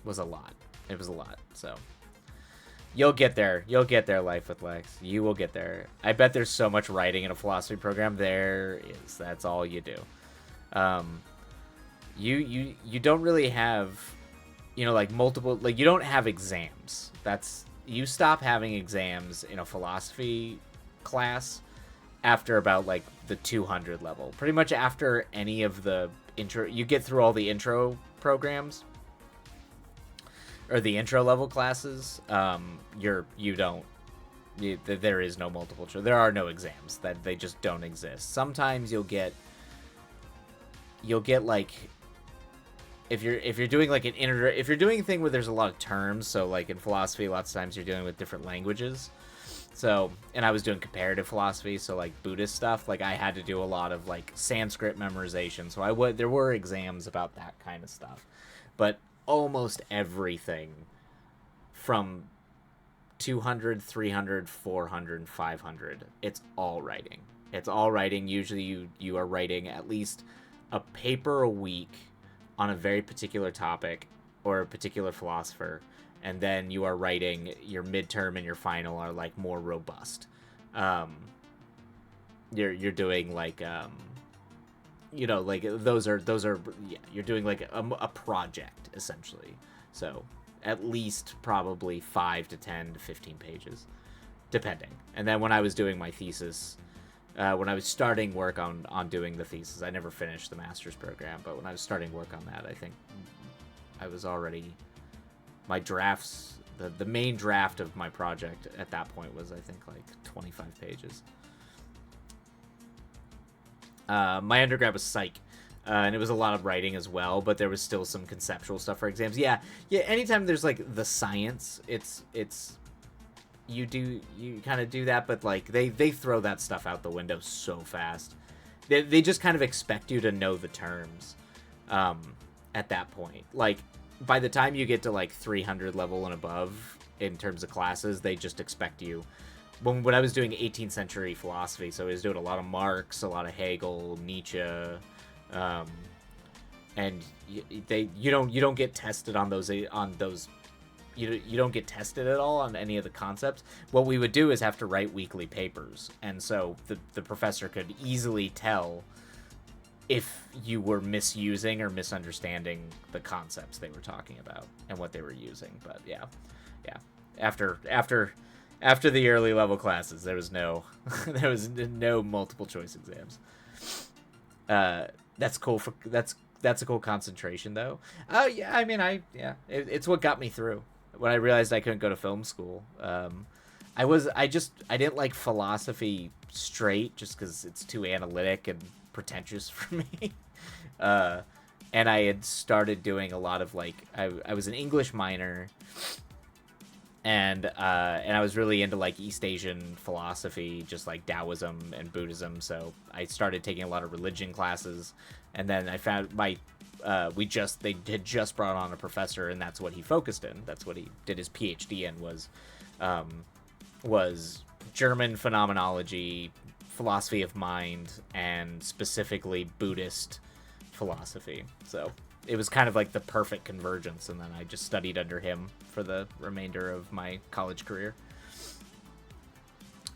was a lot. It was a lot. So you'll get there. Life with Lex. You will get there. I bet there's so much writing in a philosophy program. There is. That's all you do. You don't really have, like multiple, like you don't have exams. You stop having exams in a philosophy class after about like the 200 level. Pretty much after any of the intro, you get through all the intro programs or the intro level classes. There is no multiple choice. There are no exams. That they just don't exist. Sometimes you'll get like, if you're doing like if you're doing a thing where there's a lot of terms, so like in philosophy lots of times you're dealing with different languages. So, and I was doing comparative philosophy, so like Buddhist stuff, like I had to do a lot of like Sanskrit memorization. So there were exams about that kind of stuff. But almost everything from 200, 300, 400, and 500, it's all writing. Usually you are writing at least a paper a week on a very particular topic or a particular philosopher, and then you are writing your midterm and your final are like more robust. You're doing like like those are you're doing like a project essentially. So at least probably 5 to 10 to 15 pages, depending. And then when I was doing my thesis, when I was starting work on doing the thesis, I never finished the master's program, but when I was starting work on that, I think I was already, my drafts, the main draft of my project at that point was, I think, like 25 pages. My undergrad was psych, and it was a lot of writing as well, but there was still some conceptual stuff for exams. Yeah, anytime there's, like, the science, it's you kind of do that, but, like, they throw that stuff out the window so fast. They just kind of expect you to know the terms at that point. Like, by the time you get to, like, 300 level and above in terms of classes, they just expect you. When I was doing 18th century philosophy, so I was doing a lot of Marx, a lot of Hegel, Nietzsche, and you don't get tested on those you don't get tested at all on any of the concepts. What we would do is have to write weekly papers, and so the professor could easily tell if you were misusing or misunderstanding the concepts they were talking about and what they were using. But yeah, after the early level classes, there was no multiple choice exams. That's cool that's a cool concentration though. Oh yeah, I mean it's what got me through when I realized I couldn't go to film school. I didn't like philosophy straight just because it's too analytic and pretentious for me. And I had started doing a lot of, like, I was an English minor, and I was really into, like, East Asian philosophy, just like Taoism and Buddhism. So I started taking a lot of religion classes, and then I found they had just brought on a professor, and that's what he focused in. That's what he did his PhD in, was German phenomenology, philosophy of mind, and specifically Buddhist philosophy. So it was kind of like the perfect convergence, and then I just studied under him for the remainder of my college career.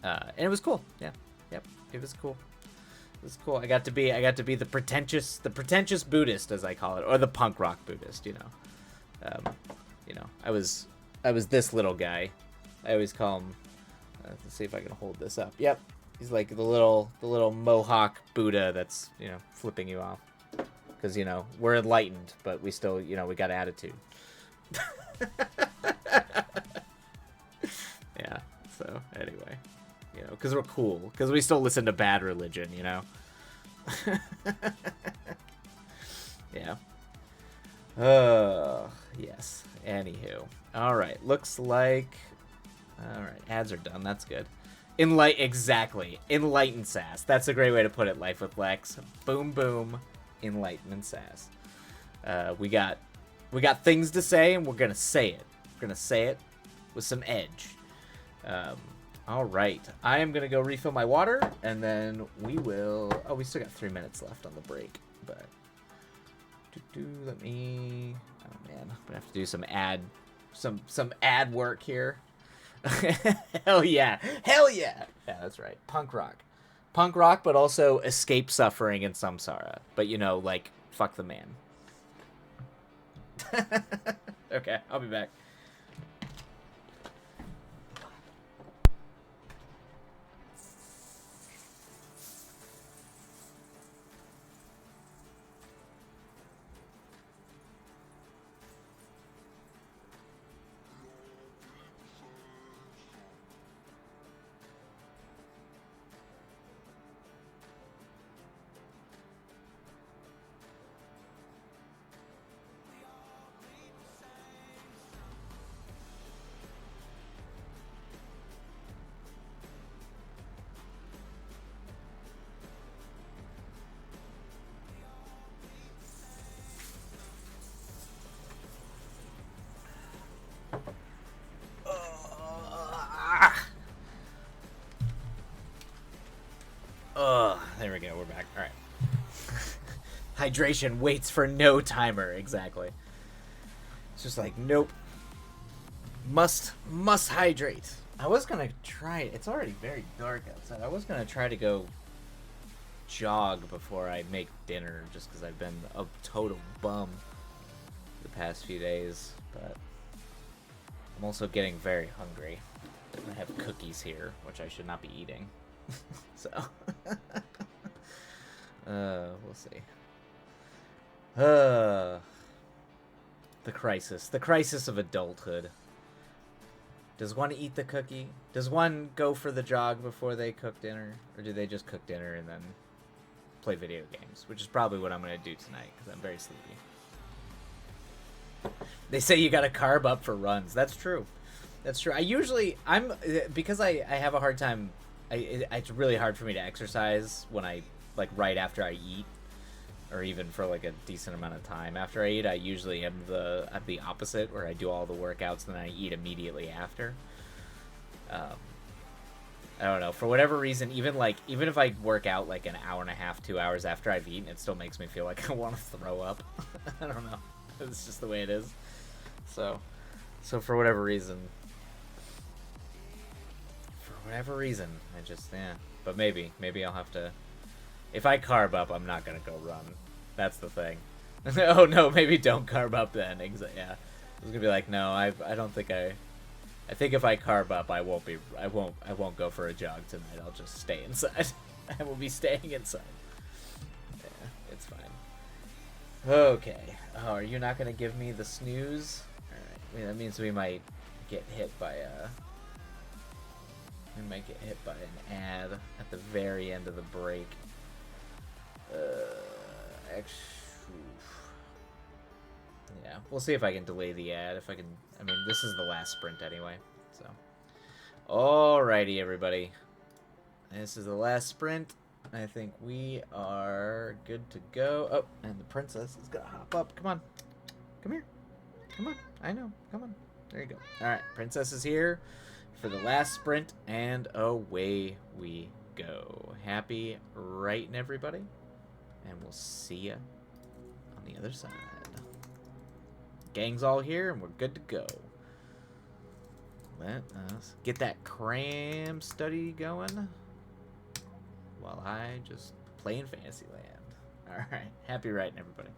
And it was cool. Yeah. Yep. It was cool. It was cool. I got to be the pretentious Buddhist, as I call it, or the punk rock Buddhist, I was this little guy. I always call him, let's see if I can hold this up. Yep. He's like the little Mohawk Buddha that's, flipping you off. Because, we're enlightened, but we still, we got attitude. Yeah, so, anyway. Because we're cool. Because we still listen to Bad Religion, Yeah. Yes. Anywho. Alright, looks like... Alright, ads are done. That's good. Exactly. Enlighten sass. That's a great way to put it, Life with Lex. Boom, boom. Enlighten and sass. We got things to say, and we're gonna say it. We're gonna say it with some edge. All right. I am gonna go refill my water, and then we will. Oh, we still got 3 minutes left on the break, but let me. Oh man, I'm gonna have to do some ad work here. Hell yeah. Yeah, that's right. Punk rock, but also escape suffering and samsara. But, like, fuck the man. Okay, I'll be back. There we go. We're back. All right. Hydration waits for no timer. Exactly. It's just like, nope. Must hydrate. I was gonna try. It's already very dark outside. I was gonna try to go jog before I make dinner, just because I've been a total bum the past few days. But I'm also getting very hungry. I have cookies here, which I should not be eating. So, we'll see. The crisis of adulthood. Does one eat the cookie? Does one go for the jog before they cook dinner? Or do they just cook dinner and then play video games? Which is probably what I'm going to do tonight, because I'm very sleepy. They say you got to carb up for runs. That's true. That's true. Because I have a hard time, it's really hard for me to exercise when like, right after I eat. Or even for, like, a decent amount of time after I eat. I usually am the opposite, where I do all the workouts and then I eat immediately after. I don't know. For whatever reason, even if I work out, like, an hour and a half, 2 hours after I've eaten, it still makes me feel like I want to throw up. I don't know. It's just the way it is. So for whatever reason, I just, yeah. But maybe I'll have to... If I carb up, I'm not gonna go run. That's the thing. Oh no, maybe don't carb up then. Yeah, I was gonna be like, no, I don't think I think if I carb up, I won't go for a jog tonight. I'll just stay inside. I will be staying inside. Yeah, it's fine. Okay. Oh, are you not gonna give me the snooze? All right. That means we might get hit by an ad at the very end of the break. Yeah, we'll see if I can delay the ad. If I can, I mean, this is the last sprint anyway, so. Alrighty, everybody. This is the last sprint. I think we are good to go. Oh, and the princess is gonna hop up. Come on. Come here. Come on. I know. Come on. There you go. Alright, princess is here for the last sprint, and away we go. Happy writing, everybody. And we'll see ya on the other side. Gang's all here, and we're good to go. Let us get that cram study going while I just play in Fantasyland. Alright, happy writing, everybody.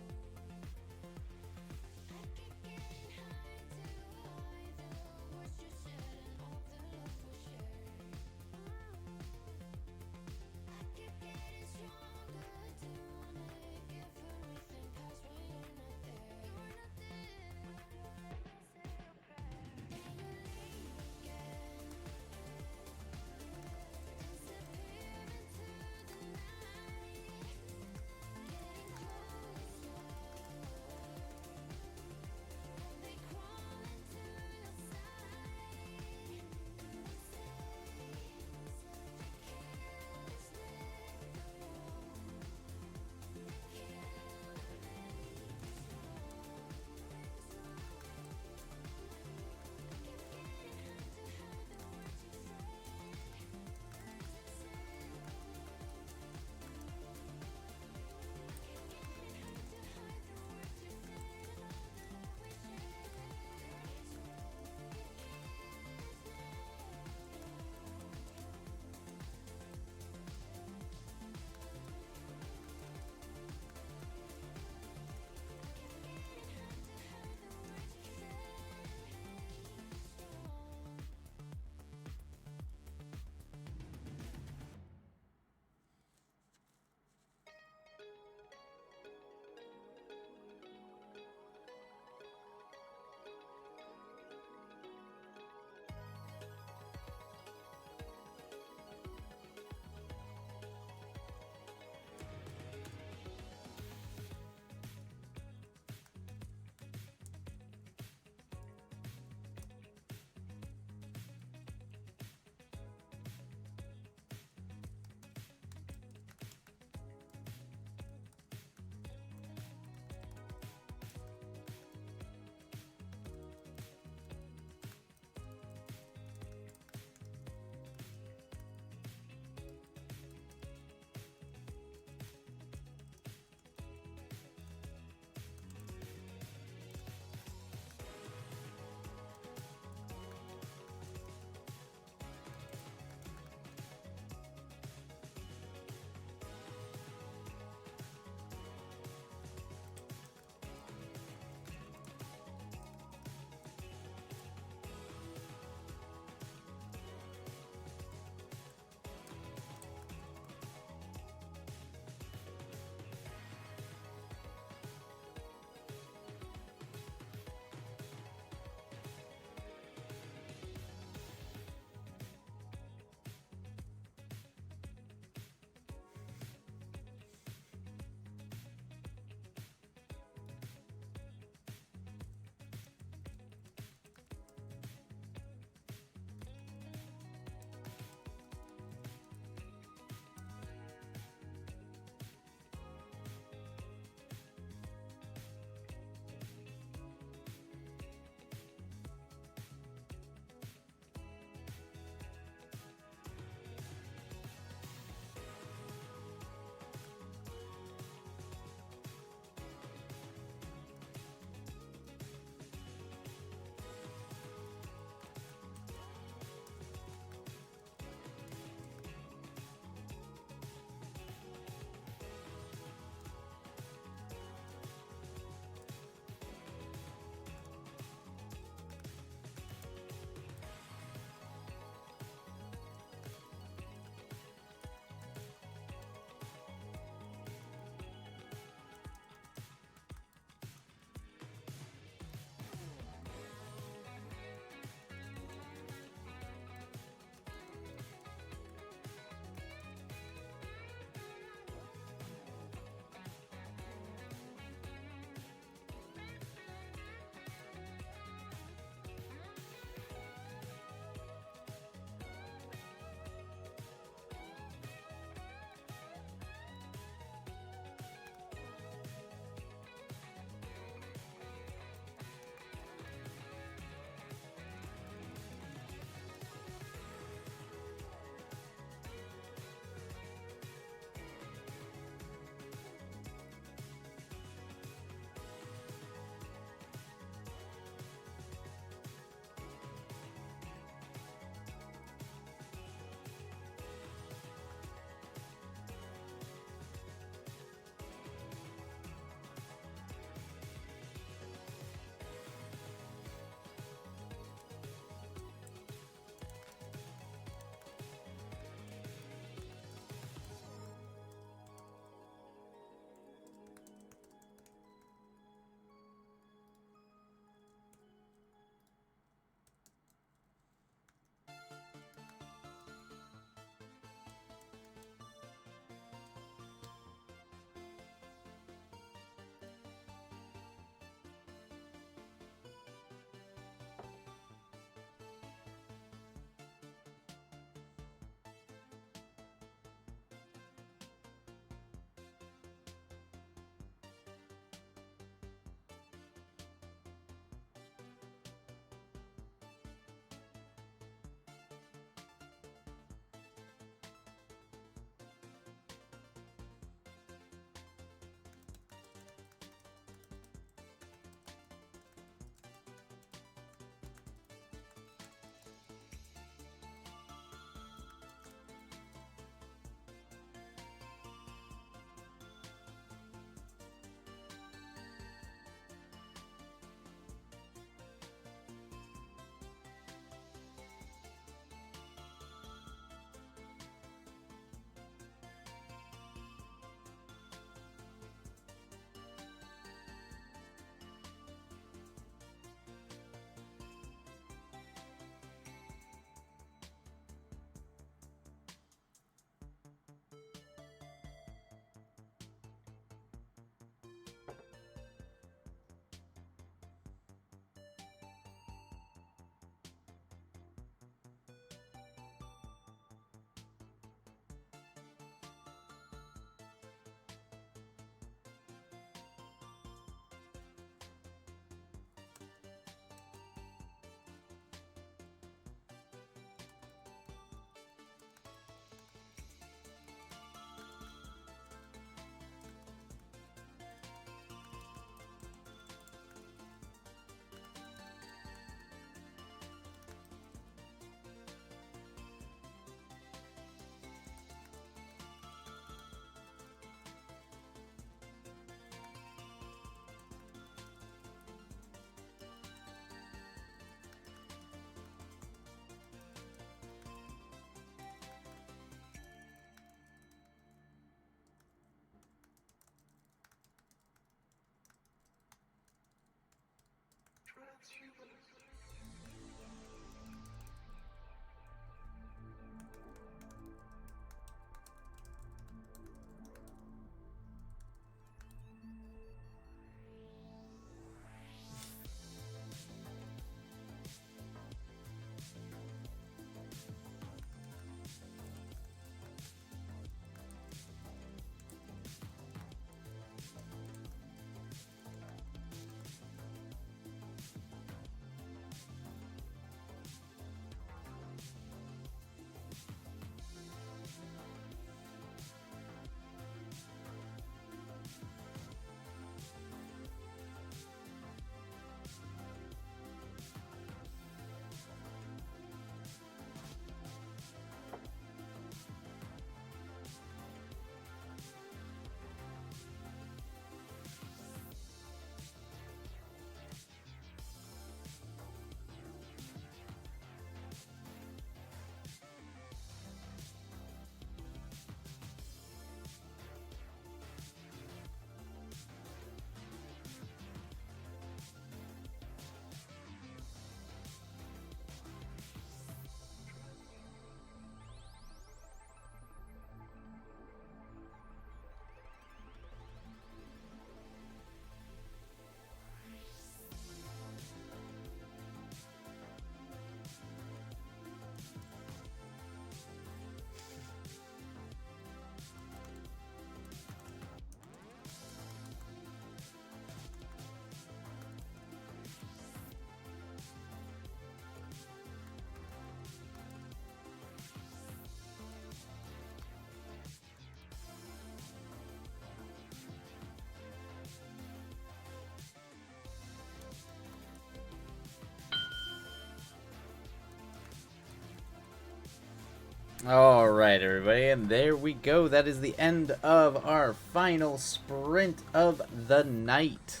All right, everybody, and there we go. That is the end of our final sprint of the night.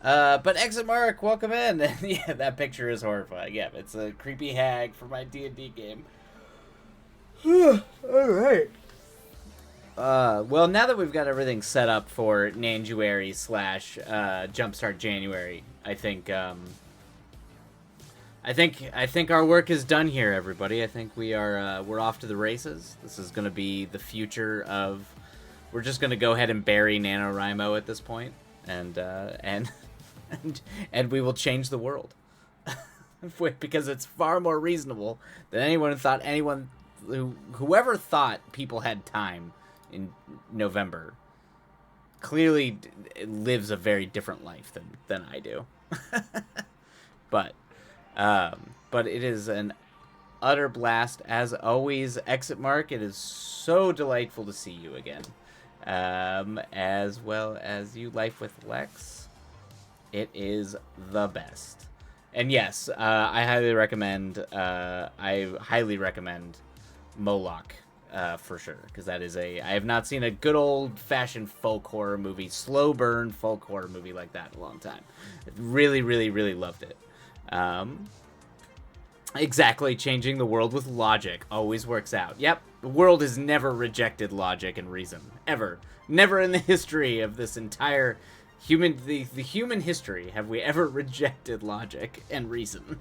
But Exit Mark, welcome in. Yeah, that picture is horrifying. Yeah, it's a creepy hag for my D&D game. All right. Well, now that we've got everything set up for Nanjuary slash Jumpstart January, I think our work is done here, everybody. I think we're off to the races. This is going to be the future of. We're just going to go ahead and bury NaNoWriMo at this point, and we will change the world because it's far more reasonable than whoever thought people had time in November clearly lives a very different life than I do. But it is an utter blast as always. Exit Mark, it is so delightful to see you again, as well as you, Life with Lex. It is the best. And yes, I highly recommend Moloch for sure, because that is I have not seen a good old fashioned folk horror movie, slow burn folk horror movie like that in a long time. Really, really, really loved it. Exactly, changing the world with logic always works out. Yep, the world has never rejected logic and reason, ever. Never in the history of this entire the human history have we ever rejected logic and reason.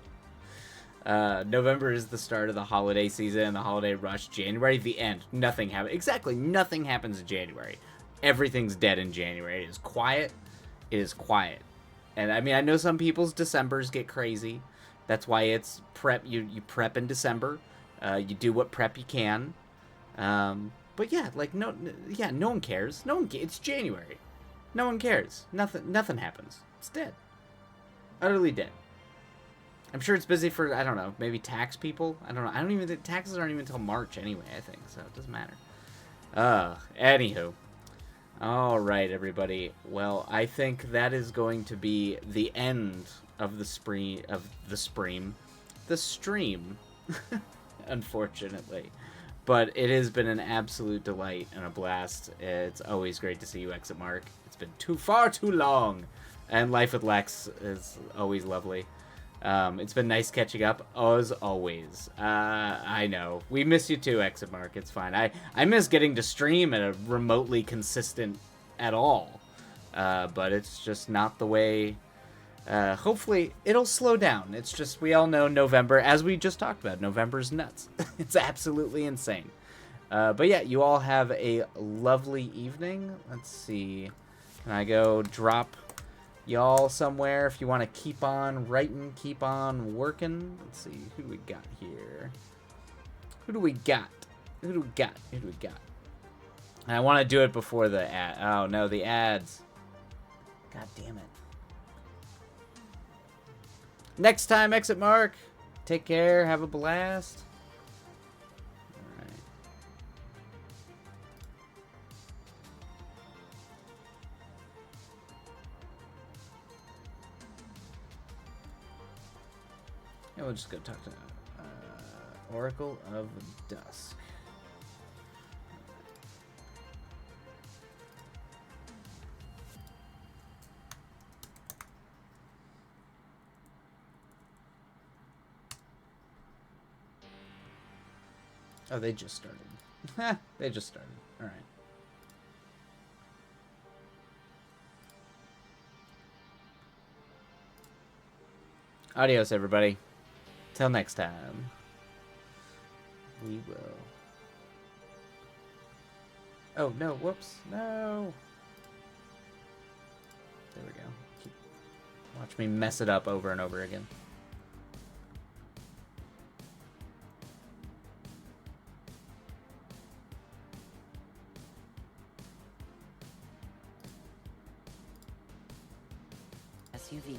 November is the start of the holiday season, the holiday rush. January, the end. Nothing happens. Exactly, nothing happens in January. Everything's dead in January. It is quiet. It is quiet. And I mean, I know some people's Decembers get crazy. That's why it's prep. You prep in December. You do what prep you can. But yeah, like no one cares. It's January. No one cares. Nothing happens. It's dead. Utterly dead. I'm sure it's busy for, I don't know, maybe tax people. I don't know. I don't even think taxes aren't even until March anyway, I think. So it doesn't matter. Anywho. All right, everybody. Well, I think that is going to be the end of the stream. Unfortunately. But it has been an absolute delight and a blast. It's always great to see you, Exit Mark. It's been far too long. And Life with Lex is always lovely. It's been nice catching up, as always. I know. We miss you too, Exit Mark. It's fine. I miss getting to stream at a remotely consistent at all. But it's just not the way. Hopefully, it'll slow down. It's just, we all know November, as we just talked about, November's nuts. It's absolutely insane. But yeah, you all have a lovely evening. Let's see. Can I go drop y'all somewhere if you want to keep on writing, keep on working? Let's see. Who do we got here? Who do we got? And I want to do it before the ad. Oh, no, the ads. God damn it. Next time, Exit Mark. Take care. Have a blast. All right. Yeah, we'll just go talk to Oracle of Dusk. Oh, they just started. They just started. All right. Adios, everybody. Till next time. We will. Oh, no. Whoops. No. There we go. Watch me mess it up over and over again. SUV.